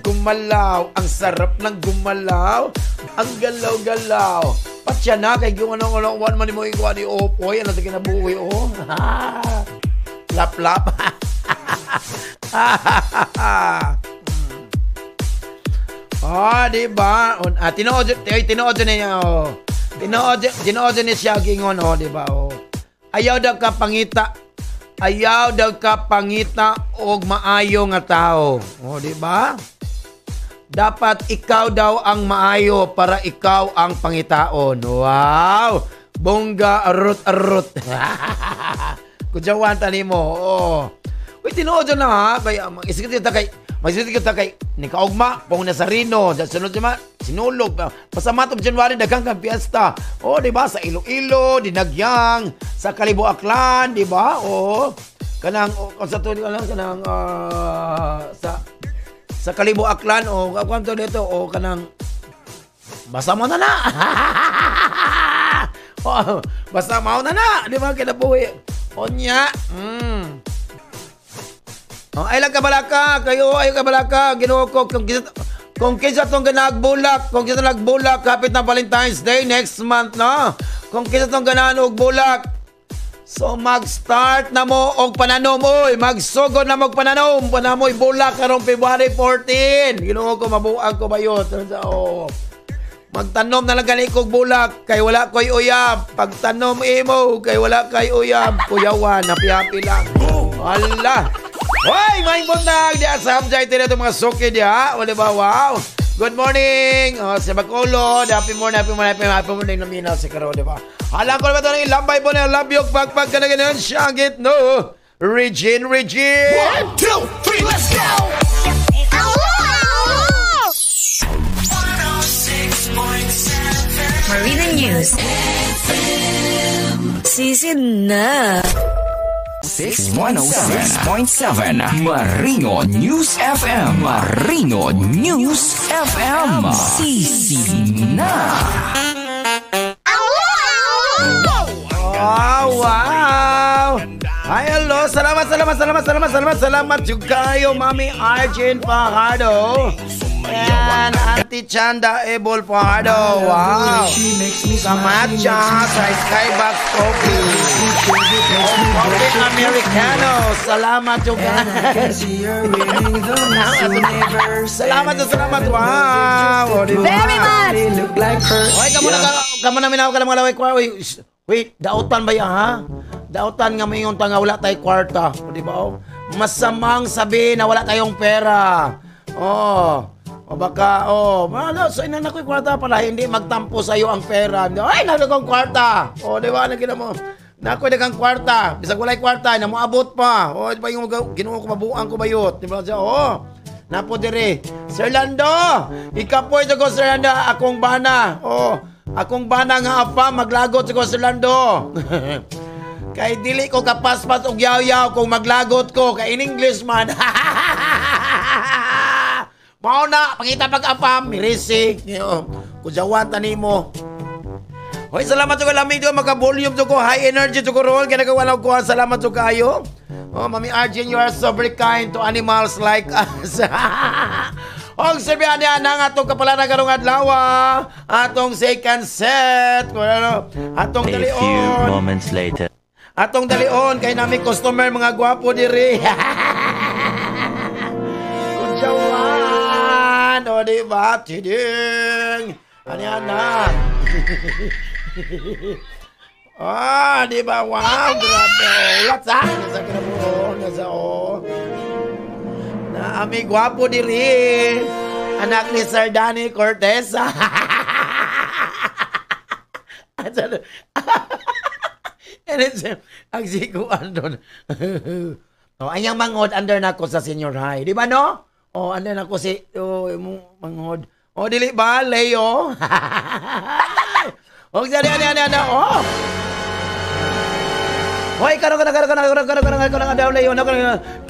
gumalaw, ang sarap ng gumalaw, ang galaw-galaw. Patya na, kay gumalaw, one man mo ikuha ni Opoy, ano sa kinabuhi, Lap-lap. Diba? Tinood niya, Tinood niya siya, gingon, diba, Ayaw daw ka pangita og maayo nga tao. Di ba? Dapat ikaw daw ang maayo para ikaw ang pangitaon. Wow! Bongga, arot. Kujawan tani mo. Uy, tinuod na, ha? Kaya, mag-isip kita kay nikaugma, pong Nazareno, sunod naman, sinulog. Pasamatong January, dagang kang piyesta. Di ba? Sa Iloilo, Dinagyang, sa Kalibo Aklan, di ba? Kanang, sa Kalibo Aklan, kwanto dito, kanang, basta mo na na. Oh, basta mo na na. Di ba kinabuhi? Onya. Oh, ay lang kabalaka. Kayo ay kabalaka. Ginoo ko. Kung kisa itong ganagbulak, kung kisa nagbulak, kapit na Valentine's Day next month, no? Kung kisa itong gananog bulak, so mag-start na mo og pananom, oy. Magsugod na mo og pananom. Panamoy bulak karong February 14. Ginoo ko, mabuang ko ba yun? Oh. Magtanom na lang gani kog bulak, kay wala ko'y uyab. Pagtanom imo, kay wala kay uyab. Kuyawan, happy-happy lang. Hala. Hoy, maing buntag di asabjay tira itong mga suki diha. O diba, wow. Good morning. Si Bacolod, happy morning naminaw si Karo, diba? Alam ko naman ito ng ilambay po na labyok pagpag ka na ganyan siya ang gitno. Regine. 1, 2, 3, let's go! Marina News. Season na. 106.7 Marino News FM. Marino News FM. Season na. Wow! Ay, hello! Salamat juga kayo, Mami Arjen Fajardo. And Auntie Chanda Ebol Fajardo. Wow! Sa matcha, sa Skybox Coffee. Coffee Americano. Salamat juga. Salamat. Wow! Very much! Oy, kamu na minaw ka ng mga laway kwa. Wait, dautan ba yan, ha? Dautan nga mayon nga wala tayong kwarta. O, di ba? Oh? Masamang sabi na wala tayong pera. O baka, so inan ako'y kwarta pala, hindi magtampo sa'yo ang pera. Ay, nagdagang kwarta. O, di ba? Nagkita mo. Nako'y dagang kwarta. Bisag walay kwarta, na moabot pa. O, di ba yung ginuha ko, mabuang ko bayot. Di ba? Napo dire. Sir Lando, ikapoy ko, Sir Lando, akong bana. Akong bana nga apa, maglagot ko, Sir Lando. Kay dili ko kapaspas og yaw-yaw kung maglagot ko. Kay in English man. Mao na, pangita pag-apam, mirisi. Kujawan tani mo. Hoy, salamat sa lamig ko, maka-volume ko, high energy ko ron. Kaya nagawalaw ko, salamat sa kayo. Mami Arjen, you are so very kind to animals like us. Og sabihan niya nang atong kapalaran karong adlaw, atong second set, atong dalion. A few moments later. Atong dalion kay nami customer mga gwapo diri. Kunjawan, o di ba? Tiding. Ana. Di ba? Wow, grabe. Ulat sa grabe. Na ami gwapo diri. Anak ni Sir Danny Cortez. And it's ang siguan doon. Anyang mangod under na ko sa senior high. Di ba no? Under na ko si mangod. Dili ba? Leo? Hoy, karon daw Leo.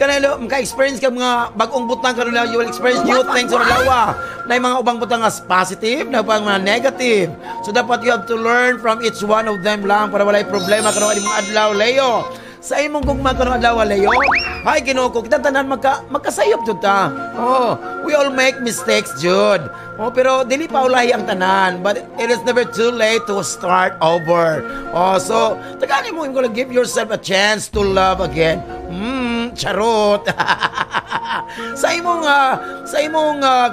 Kanelo maka-experience ka mga bagong butang karon you will experience new things on lawa. Na mga ubang butang as positive, na pang mga negative. So dapat you have to learn from each one of them lang para walay problema karon imong adlaw Leo. Sa imong gugma karon adlaw Leo, ay Ginoo ko kita tanan magkasayop jud ta. We all make mistakes jud. Pero dili pa ulahi ang tanan, but it is never too late to start over. So tagani mo gonna give yourself a chance to love again. Charot. sa imong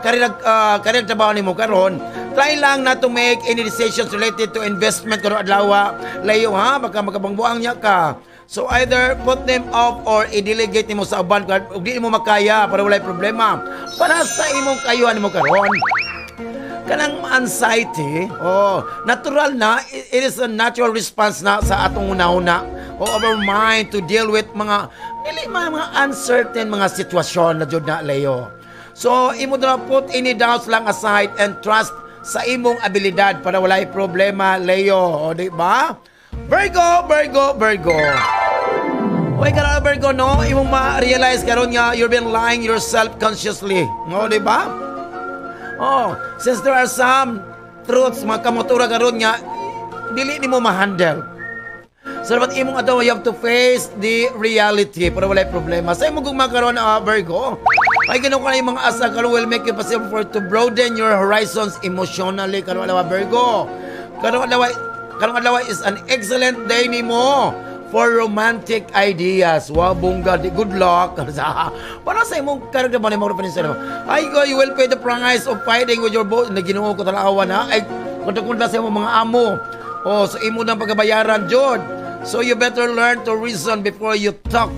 karir trabaho nimo karon, try lang na to make any decisions related to investment karon adlaw Leo, ha? Baka makabangbuang niya ka. So either put them off or i-delegate nimo sa uban ug di mo makaya para walay problema. Para sa imong kayuhan nimo karon. Kanang anxiety, natural na, it is a natural response na sa atong una-una of our mind to deal with mga uncertain mga sitwasyon na jud na Leo. So imo na put any doubts lang aside and trust sa imong abilidad para walay problema Leo, di ba? Virgo. Oy, karon Virgo, no? Imong ma-realize karon nga you've been lying yourself consciously. No, di ba? Since there are some truths, mga kamotora karon nga dili nimo ma-handle. So dapat imong ato, you have to face the reality para walay problema. Sa imong gugma karon Virgo, ay ginawa ka na yung mga asa karon will make it possible for to broaden your horizons emotionally karon alawa Virgo. Karon alawa is an excellent day nimo for romantic ideas. Wow, bongga, good luck. Para sa imong karagdaman ni mga reference na, ay go, you will pay the price of fighting with your boss. Naginuo ko talawan ha. Ay, kunda sa imong mga amo. Oh, so imo nang pagabayaran, Jod. So you better learn to reason before you talk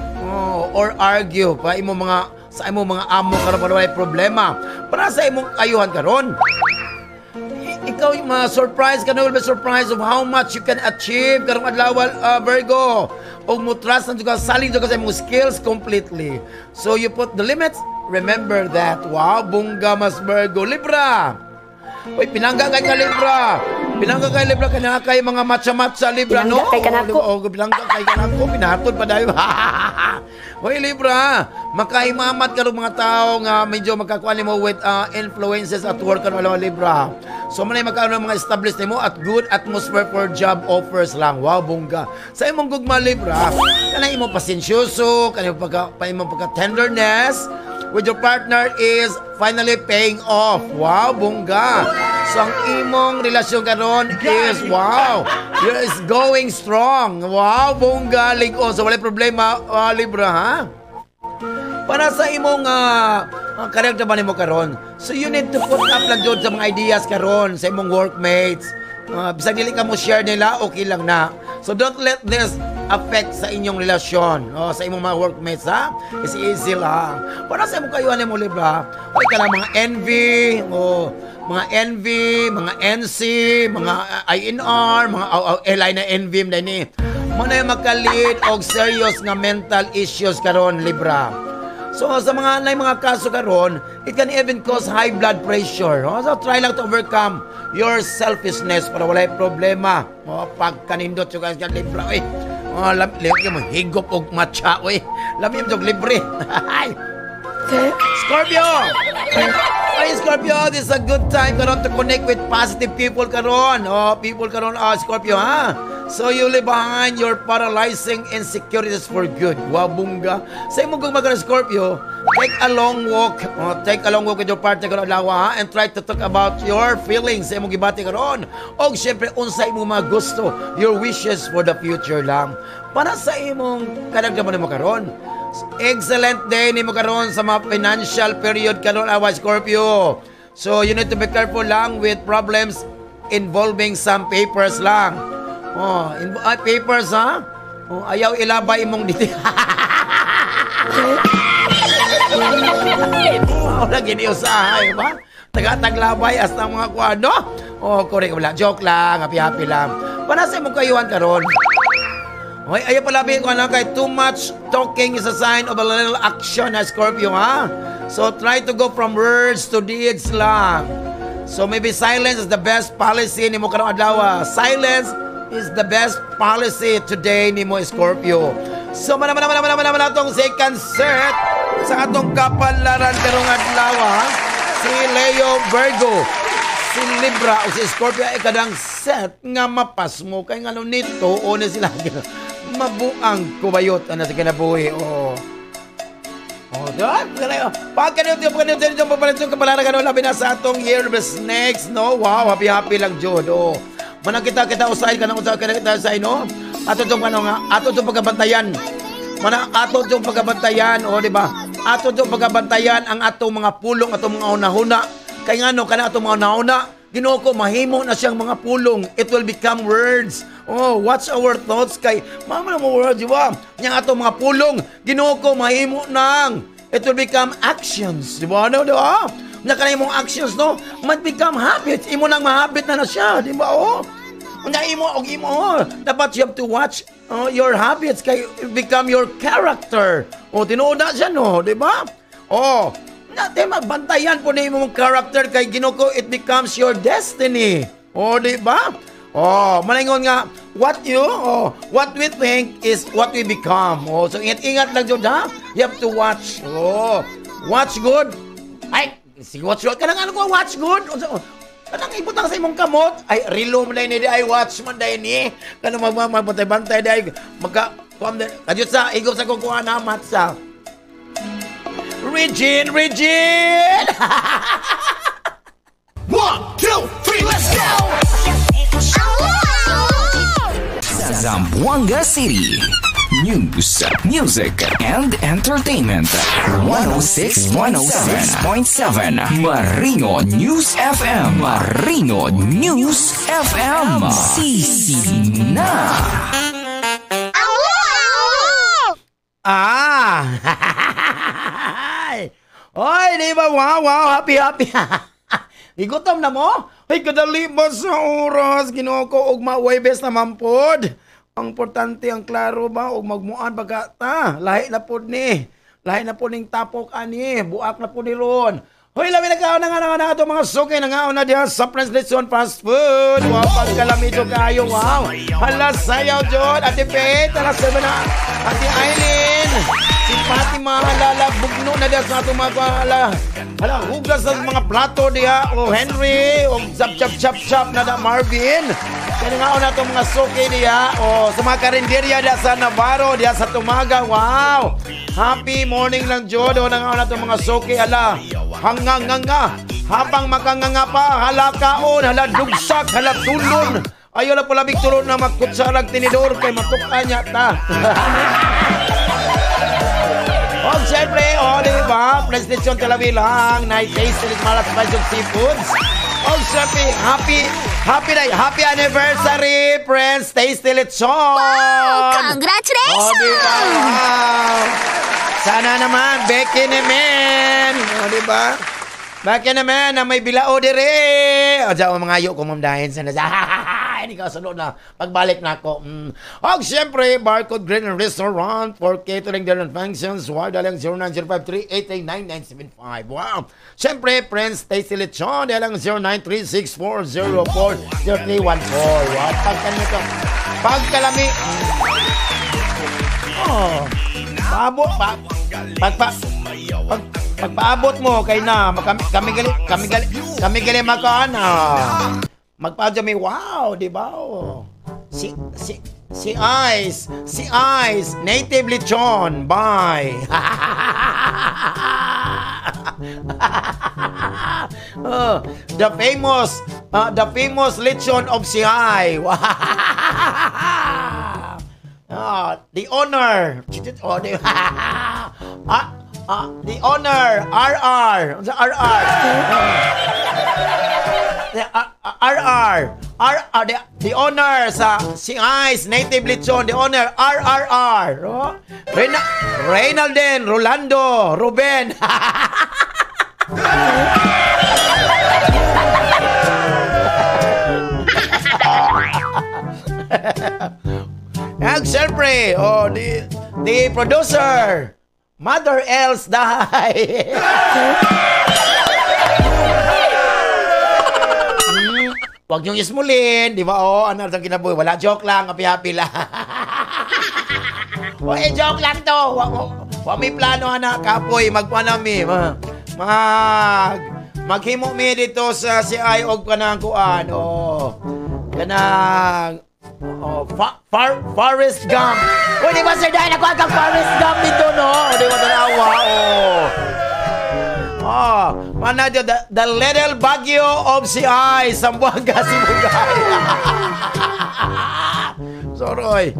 or argue. Pa imong sa imong mga amo karon para may problema. Para sa imong ayuhan karon. Ikaw yung surprise ka na, will be surprised of how much you can achieve karong adlaw Virgo. O mo trust na ka saling ka sa imong skills completely. So you put the limits, remember that. Wow, bungga mas Virgo. Libra. Uy, pinangga kay ka Libra. Pinangga kay Libra kanya kay mga matcha-matcha Libra, no? Pinangga kay kanako. O pinangga kay kanako, pinatod pa dayo. Hoy Libra, makaimamat ka mga tao nga medyo magkakuan mo with influences at work kan wala Libra. So manay magkaano mga established nimo at good atmosphere for job offers lang. Wow, bongga. Sa imong gugma Libra, kanay imong pasensyoso, kanay imong pagka-tenderness with your partner is finally paying off. Wow, bongga. So ang imong relasyon karon is wow, is going strong. Wow, bongga, ligon. So wala problema Libra ha. Para sa imong karakter ba nimo karon. So you need to put up lang jud sa mga ideas karon sa imong workmates. Bisag dili ka mo share nila, okay lang na. So don't let this affect sa inyong relasyon. Sa imong mga workmates ha. It's easy lang. Para sa imong kayuhan nimo Libra, ay ka lang mga envy, mga NC, mga INR, mga LI na envy dani. Muna yung magka-lead og serious nga mental issues karon Libra. So sa mga kaso karon, it can even cause high blood pressure. So try lang to overcome your selfishness para walay problema. Pagkanindot yung ka Libra. Lami mo higop og matcha. Lami mo libre. Scorpio! Ay, Scorpio, this is a good time karon to connect with positive people karon. People karon, Scorpio, ha? So you leave behind your paralyzing insecurities for good. Wow, bunga. Sa imong gugmagan Scorpio, take a long walk with your partner karon lawa, and try to talk about your feelings sa imong gibati karon. Og syempre unsay imong mga gusto, your wishes for the future lang. Para sa imong kadagdaman mo karon. Excellent day ni mo karon sa mga financial period karon Scorpio. So you need to be careful lang with problems involving some papers lang. Papers ha? Ayaw ilabay imong dito. Lagi ni usahay ba? Taga-taglabay hasta mga kuano. Correct wala. Joke lang, happy-happy lang. Para sa imong kayuhan karon. Okay, ayaw pala ko na kay too much talking is a sign of a little action Scorpio ha. So try to go from words to deeds lang. So maybe silence is the best policy ni mo karong adlaw. Silence is the best policy today ni mo Scorpio. So manaman atong second set sa atong kapalaran karong adlaw si Leo Virgo. Si Libra o si Scorpio ay kadang set nga mapas mo kay ngano nito o na sila mabuang kubayot ana sa kinabuhi. Pagkanito yung papalit yung kapalaran kanon labi na sa atong year of the snakes, no? Wow, happy lang jud. Manang kita usay kanang usay kita usay, no? Ato tong ato tong pagabantayan. Ato tong pagabantayan, di ba? Ato tong pagabantayan ang atong mga pulong, atong mga unahuna. Kay ngano kana atong mga unahuna, Ginoo ko mahimo na siyang mga pulong. It will become words. Watch our thoughts kay mama mo words, di ba? Yang ato mga pulong, Ginoo ko mahimo nang. It will become actions, di ba? Di ba? Nya kanay mong actions, no? Might become habits. Imo nang mahabit na siya, di ba? Nya imo dapat you have to watch your habits kay become your character. Tinuod na siya, no? Di ba? Natin magbantayan po na imong character kay Ginoo ko, it becomes your destiny. Di ba? Malingon nga, what we think is what we become. So ingat-ingat lang jud ha. You have to watch. Watch good. Ay, si watch good. Kanang ano ko watch good. Kanang ibutang sa imong kamot. Ay, relo mo dahil ni ay watchman dahil ni. Kanang magbantay-bantay dahil. Kadyot sa, igop sa kukuha na matsa. Regine! 1, 2, 3, let's go! Zamboanga City. News, music, and entertainment. 106.7 Maringo News FM. Maringo News FM. Sisi na. Oy, di ba? Wow, happy. Igutom na mo? Ay, kadali ba sa oras? Ginoo ko og ma-Huwebes na mampod. Ang importante ang klaro ba og magmuan baga ta. Lahi na pod ni. Lahi na po ning tapok ani. Buak na po ni ron. Hoy, labi na kaon na ato mga suki na ngaon na diha sa Prince Lechon Fast Food. Wow, pagkalamido kayo. Wow. Hala, sayaw, John. Ate Faith. Hala, sabi na. Ate Aileen. Si Fatima. Hala, bugno na diha sa ato mga hala, hugas sa mga plato diha. O Henry. O chap na da Marvin. Kaya ngaon na ito mga suki diha. O sa mga karinderya diha sa Navarro. Diha sa Tumaga. Wow. Happy morning lang, John. O ngaon na ito mga suki. Hala, hanganga. Habang makanganga pa, hala kaon, hala dugsak, hala tulon. Ayaw na pala tulon na magkutsarag tinidor kay matukan niya ta. O siyempre, diba? PlayStation Talawi lang, night taste ulit malas spice of seafoods. O siyempre, happy anniversary, friends. Tasty Lechon. Congratulations! Diba? Wow. Sana naman, Becky naman. Diba? Becky naman na may bilao dire. O dyan, mga ayo ko mamdahin. Sana hindi ka sunod na. Pagbalik na ako. O, siyempre, Barcode Grill and Restaurant for catering dinner and functions. Ward lang 0905-389-9975. Wow. Siyempre, Friends Tasty Lechon. Dalang 0936-404-0314. Wow. Pagkalami. Oh. Pagpaabot mo kay na kami gali makana. Magpadyo may wow, di ba? Oh. Si Ice, native lechon, bye. The famous lechon of Siay. The honor. The honor, RR. The honor sa si Ice, native lechon, the honor, RRR. Reynalden, Rolando, Ruben. And siyempre, the producer, Mother Else die. Huwag niyong ismulin, di ba? Ano ang kinabuhi? Wala, joke lang, happy lang. Joke lang to. Huwag may plano, anak, kapoy, magpanami. Maghimo mi dito sa si Ayog kanang kuan. Kanang Forrest Gump. Di ba sir dahil nakuha kang Forrest Gump dito, no? Di ba tanawa? Mana the little Baguio of si Ay, Zamboanga, Sibugay. Sorry.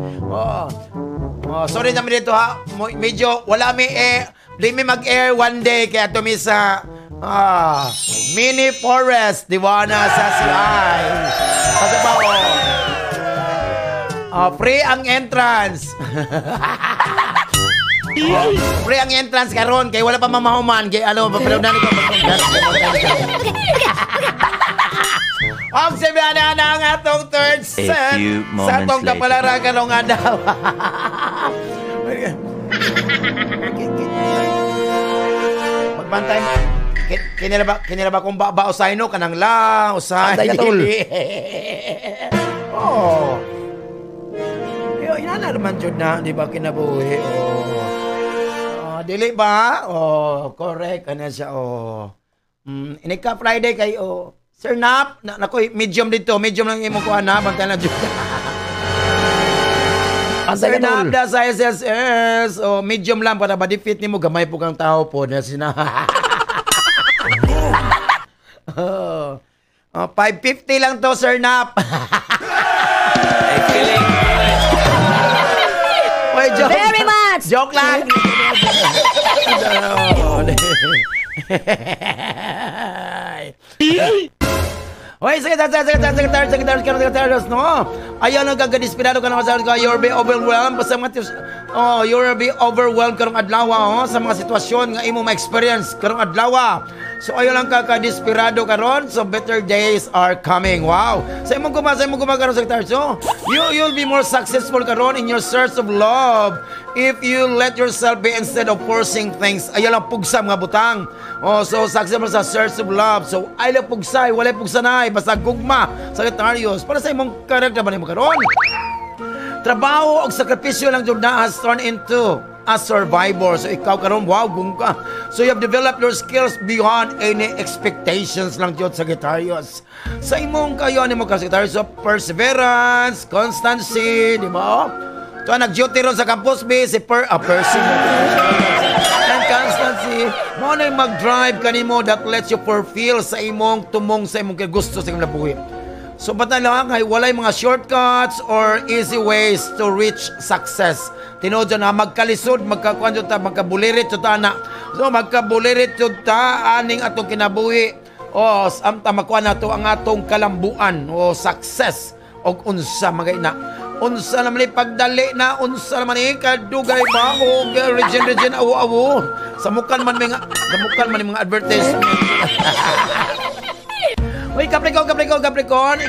Sorry naman dito ha. Medyo wala mi di mi mag-air one day kaya tumi sa mini forest, di ba na sa si Ay. Kasi ba free ang entrance. Free ang entrance karon kay wala pa mamahuman kay papalawnan ko. Ang sabihan na ang atong third set sa atong kapalaran karong adlaw. Magbantay. Kinila ba kung ba usay no kanang la usay katol. Inana naman jud na, di ba kinabuhi? Dili ba? Correct. Ano siya, Inika Friday kay, Sir Nap, naku, medium dito. Medium lang imo ko, Nap. Bantay na dito. Sir Nap, da sa SSS. O, medium lang para ba-defeat ni mo. Gamay po kang tao po. 550 lang to, Sir Nap. Joke. Very much. Joke lang. Oy, secretary, no? Ayaw nang gagadispirado ka naman sa you'll be overwhelmed sa mga you'll be overwhelmed karong adlaw sa mga sitwasyon nga imo ma-experience karong adlaw. So ayaw lang ka-desperado karon, so better days are coming. Wow. Sa imong karon secretary. So you'll be more successful karon in your search of love if you let yourself be instead of forcing things. Ayaw lang pugsa mga butang. So successful sa search of love. So ayaw pugsay, wala pugsanay, basta gugma Sagittarius. Para sa imong karakter ba nimo karon? Trabaho o sakripisyo lang jud na has turned into a survivor. So ikaw karon, wow, bungka. So you have developed your skills beyond any expectations lang jud Sagittarius. Sa imong kayo nimo ka Sagittarius, so perseverance, constancy, di ba? Ito nag-duty ron sa campus B, si Percy. And constancy, mo na yung mag-drive kanimo that lets you fulfill sa imong tumong sa imong gusto sa imong nabuhi. So bata lang ay walay mga shortcuts or easy ways to reach success. Tinuod na magkalisod, magkabulirit jud ta na. So magkabulirit jud ta aning atong kinabuhi. Samta makuha nato ang atong kalambuan o success og unsa magay na. Unsa naman pagdali na, unsa naman kadugay ba o region awo. Samukan man mga advertisement. Uy, Capricorn. Ikaw, Capricorn,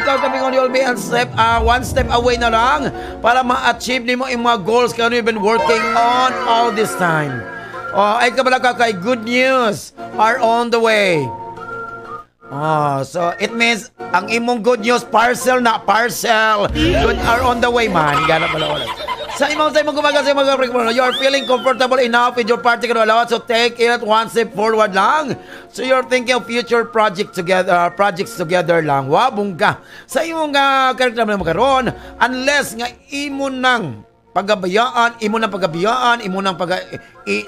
you'll be one step away na lang para ma-achieve ni mo yung mga goals kaya you've been working on all this time. Ay kabala ka kay good news are on the way. So it means ang imong good news parcel. Good are on the way, man. Gana pala wala. Sa imong gumaga sa imong Capricorn, you are feeling comfortable enough with your particular allowance, so take it one step forward lang. So you're thinking of future projects together lang. Wow, bungga. Sa imong character mo karon, unless nga imo nang pagabiyaan, imo nang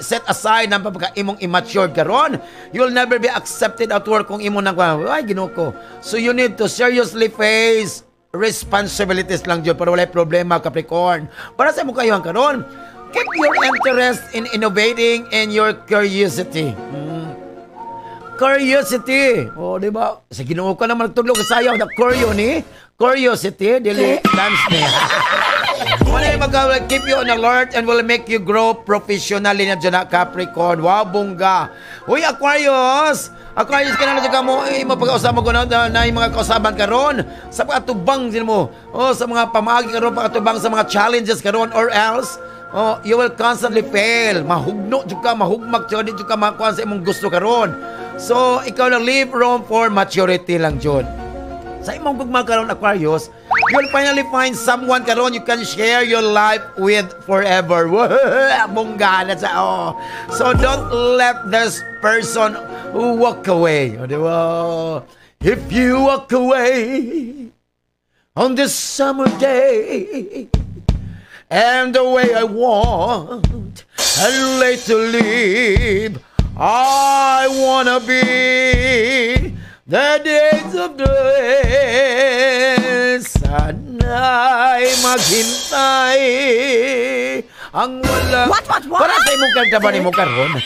set aside ng imong immature karon, you'll never be accepted at work kung imo nang ay Ginoo. So you need to seriously face responsibilities lang dyan para wala problema, Capricorn. Para sa mo kayo karon, keep your interest in innovating and your curiosity. Curiosity. Di ba? Sa Ginoo ka naman nagtudlo ka sayaw na curiosity, dili dance niya. Wala keep you on alert and will make you grow professionally na dyan, Capricorn. Wow, bungga. Uy, Aquarius ka na dyan ka mo, mapag-ausama ko na yung mga kausaban karon sa pagkatubang din mo, sa mga pamagi karon, pagkatubang sa mga challenges karon, or else, you will constantly fail. Mahugno dyan ka, mahugmak dyan, dyan ka makuha sa imong gusto karon. So, ikaw na leave room for maturity lang dyan. Sa imong gugma karon, Aquarius, you'll finally find someone karon you can share your life with forever. Bongga na sa So don't let this person walk away. If you walk away on this summer day and the way I want and late to leave, I wanna be the days of days. Sana'y maghintay ang wala. What? Para sa imong kagtaban mo karon.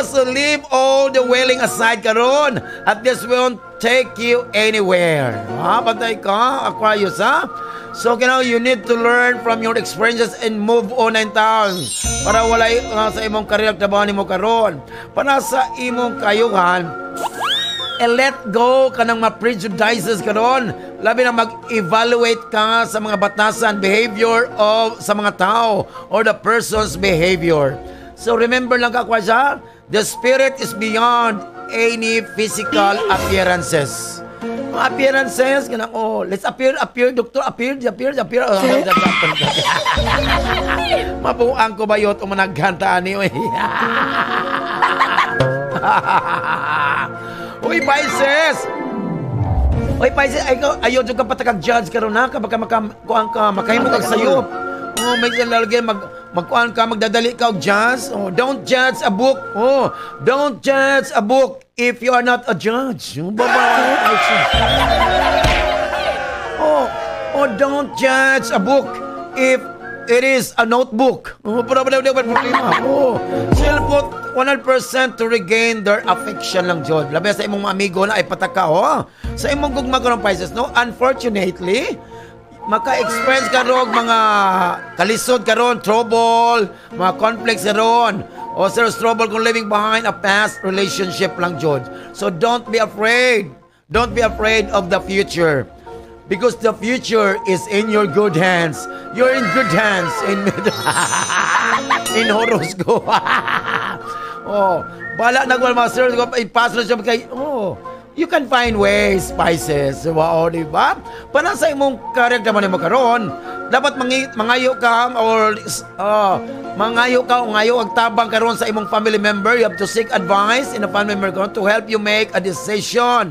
So leave all the wailing aside karon. At this won't take you anywhere. Bantay ka, Aquarius, ha? So, you need to learn from your experiences and move on in town. Para wala sa imong career trabaho nimo karon. Para sa imong kayuhan, let go ka ng mga prejudices karon. Labi na mag-evaluate ka sa mga batasan, behavior sa mga tao or the person's behavior. So, remember lang ka, Aquarius, the spirit is beyond any physical appearances. Appearances, let's appear, doctor, appear. Mapuang ko ba yun, managhantaan niyo Uy, Pisces! Uy, Pisces, ayaw dyan ka patakag-judge ka ron ha, kapag kuhaan ka, makahimog kag sayop. Oh, may lalagay, magkuhaan ka, magdadali ka og judge. Oh, don't judge a book. Oh, don't judge a book if you are not a judge. Oh, don't judge a book if it is a notebook. Oh, she'll put 100% to regain their affection lang, Jod. Labi sa imong mga amigo na ay pataka, sa imong gugma ka ng Pisces, no? Unfortunately, maka-experience ka ron mga kalisod ka ron, trouble, mga conflicts ka ron. O there's trouble kung living behind a past relationship lang, Jod. So don't be afraid. Don't be afraid of the future. Because the future is in your good hands. You're in good hands in horoscope. Bala nagwal master, ipasok siya kay, you can find ways, Pisces. Wow, di ba? Para sa imong karakter man mo karon, dapat mangayo ka or mangayo ka o ngayo agtabang karon sa imong family member. You have to seek advice in a family member to help you make a decision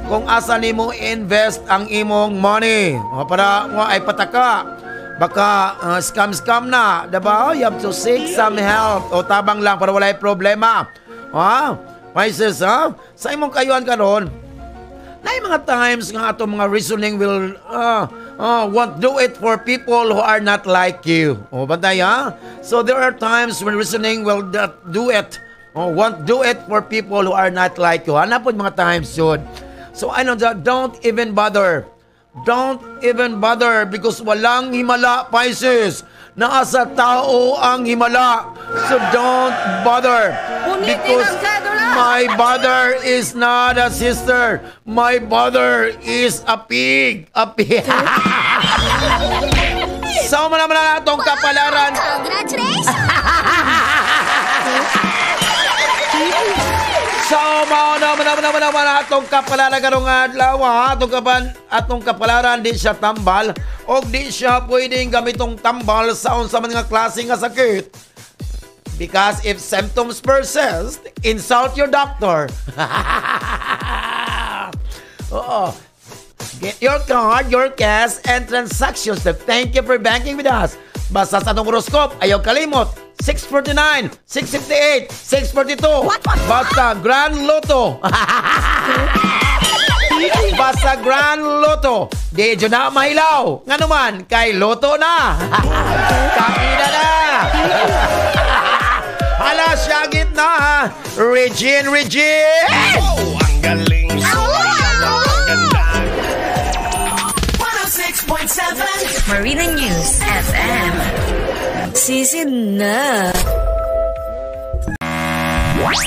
kung asa nimo invest ang imong money. Para mo ay pataka. Baka scam na, diba? You have to seek some help. O tabang lang para walay problema. Pisces, sa imong kayuan karon, na mga times nga ato mga reasoning will won't do it for people who are not like you. Bantay, So there are times when reasoning will not do it. Won't do it for people who are not like you. Hanapod mga times yun. So I know that don't even bother. Don't even bother because walang himala, Pisces. Naasa tao ang himala. So don't bother. Because my brother is not a sister. My brother is a pig. A pig. So manaman na itong kapalaran. Congratulations! So, mauna atong kapalaran karong adlaw, atong kapalaran di siya tambal o di siya pwedeng gamitong tambal sa unsa man nga klase nga sakit. Because if symptoms persist, insult your doctor. Get your card, your cash, and transactions. Thank you for banking with us. Basta sa atong horoscope, ayaw kalimot. 649, 658, 642. Basta Grand Lotto. Basta Grand Lotto. Di dyan na mahilaw. Nga naman, kay Lotto na. Kakina na. Hala, syagit na. Regine. Oh, ang galing. Ganda. 106.7 Marina News FM. Sisid na.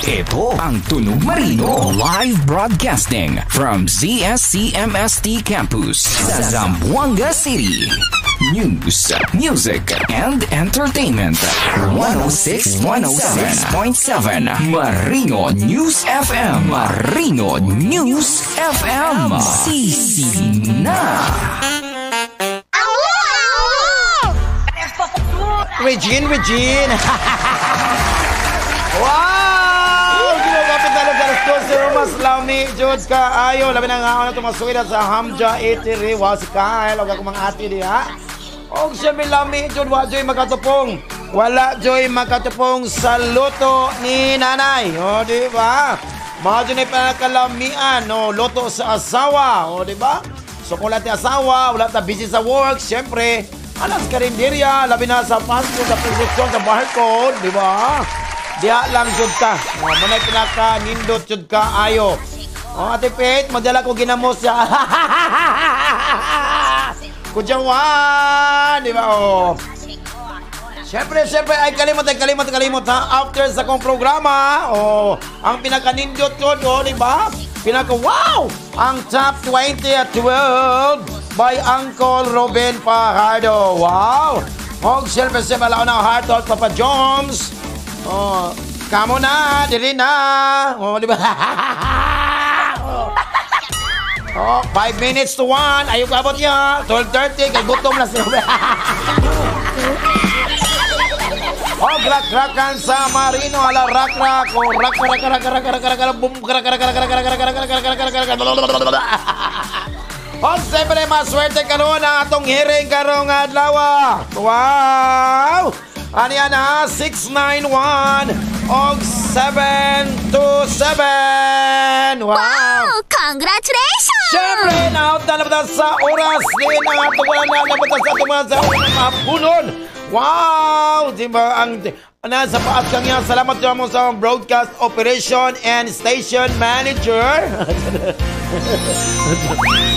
Ito ang Tunog Marino live broadcasting from ZSCMST Campus sa Zamboanga City. News, music, and entertainment. 106.7 Marino News FM. Marino News FM. Sisid na. Regine. Wow! Ginagapit na lugar ko si Romas Lami, George Kaayo. Labi na nga ako na tumasuwida sa Hamja 83. Wow, si Kyle. Huwag ako mga ati diha. O siya may Lami, George. Wala joy makatupong sa luto ni nanay. O, diba? Mga dyan ay panakalamian. O, luto sa asawa. O, diba? So, kung wala tayong asawa, wala tayong busy sa work, syempre, alas karinderya, labi na sa fast food, sa produksyon, sa barcode, di ba? Diha lang jud ka. Manay pinaka nindot jud ka ayo. Ate Pete, madala ko ginamos siya. Kujawan, di ba? Siyempre, ay kalimot ha. After sa kong programa, ang pinaka nindot ko, di ba? Pinaka wow! Ang top 20 at 12 by Uncle Robin Fajardo. Wow! Siyempre, alaw na heart out Papa Jones. Kamo na, dili na. Di ba? 5 minutes to 1. Ayaw kabot niya. 12:30, kay gutom na siya. og rak-rakan sa Marino ala rak-rak o o siyempre maswerte karon ang atong hearing karong adlaw. Wow! Ano yan ha? 691 og 727. Wow! Congratulations! Siyempre, naot na naman sa oras din ang atong wala na naman sa atong mga punon. Wow! Diba ang... Nasa paat kanya, salamat mo sa broadcast operation and station manager.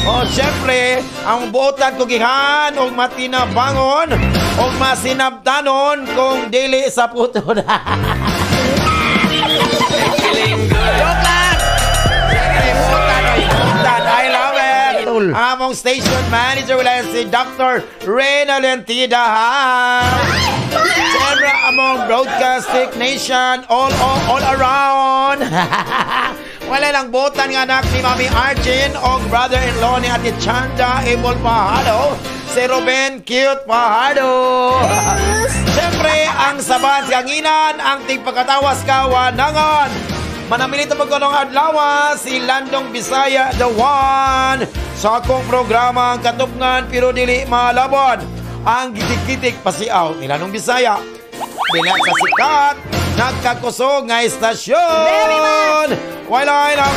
O syempre, ang buotan ko gihan og matinabangon og masinabtanon kung dili sa puto na. Joke lang! Syempre, buotan. I love it. Among station manager wala si Dr. Reyna Lentida. Siyempre, among broadcast technician all around. Wala lang botan nga anak ni Mami Arjin o brother-in-law ni Ate Chanda Emol Pahado, si Ruben Cute Pahado. Siyempre, ang saban si Anginan, ang tigpagkatawas kawanangan. Manamilito magkunong adlaw, si Landong Bisaya, the one. Sa akong programa, ang katupngan pero dili malabon. Ang gitik-gitik pasiaw ni Landong Bisaya. Bila kasikat, nagkakusog nga istasyon. Wala ng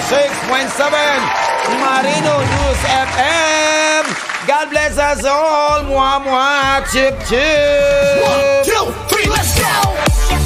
106.7 Marino News FM. God bless us all. Mwah, mwah, chip, chip. 1, 2, 3, let's go!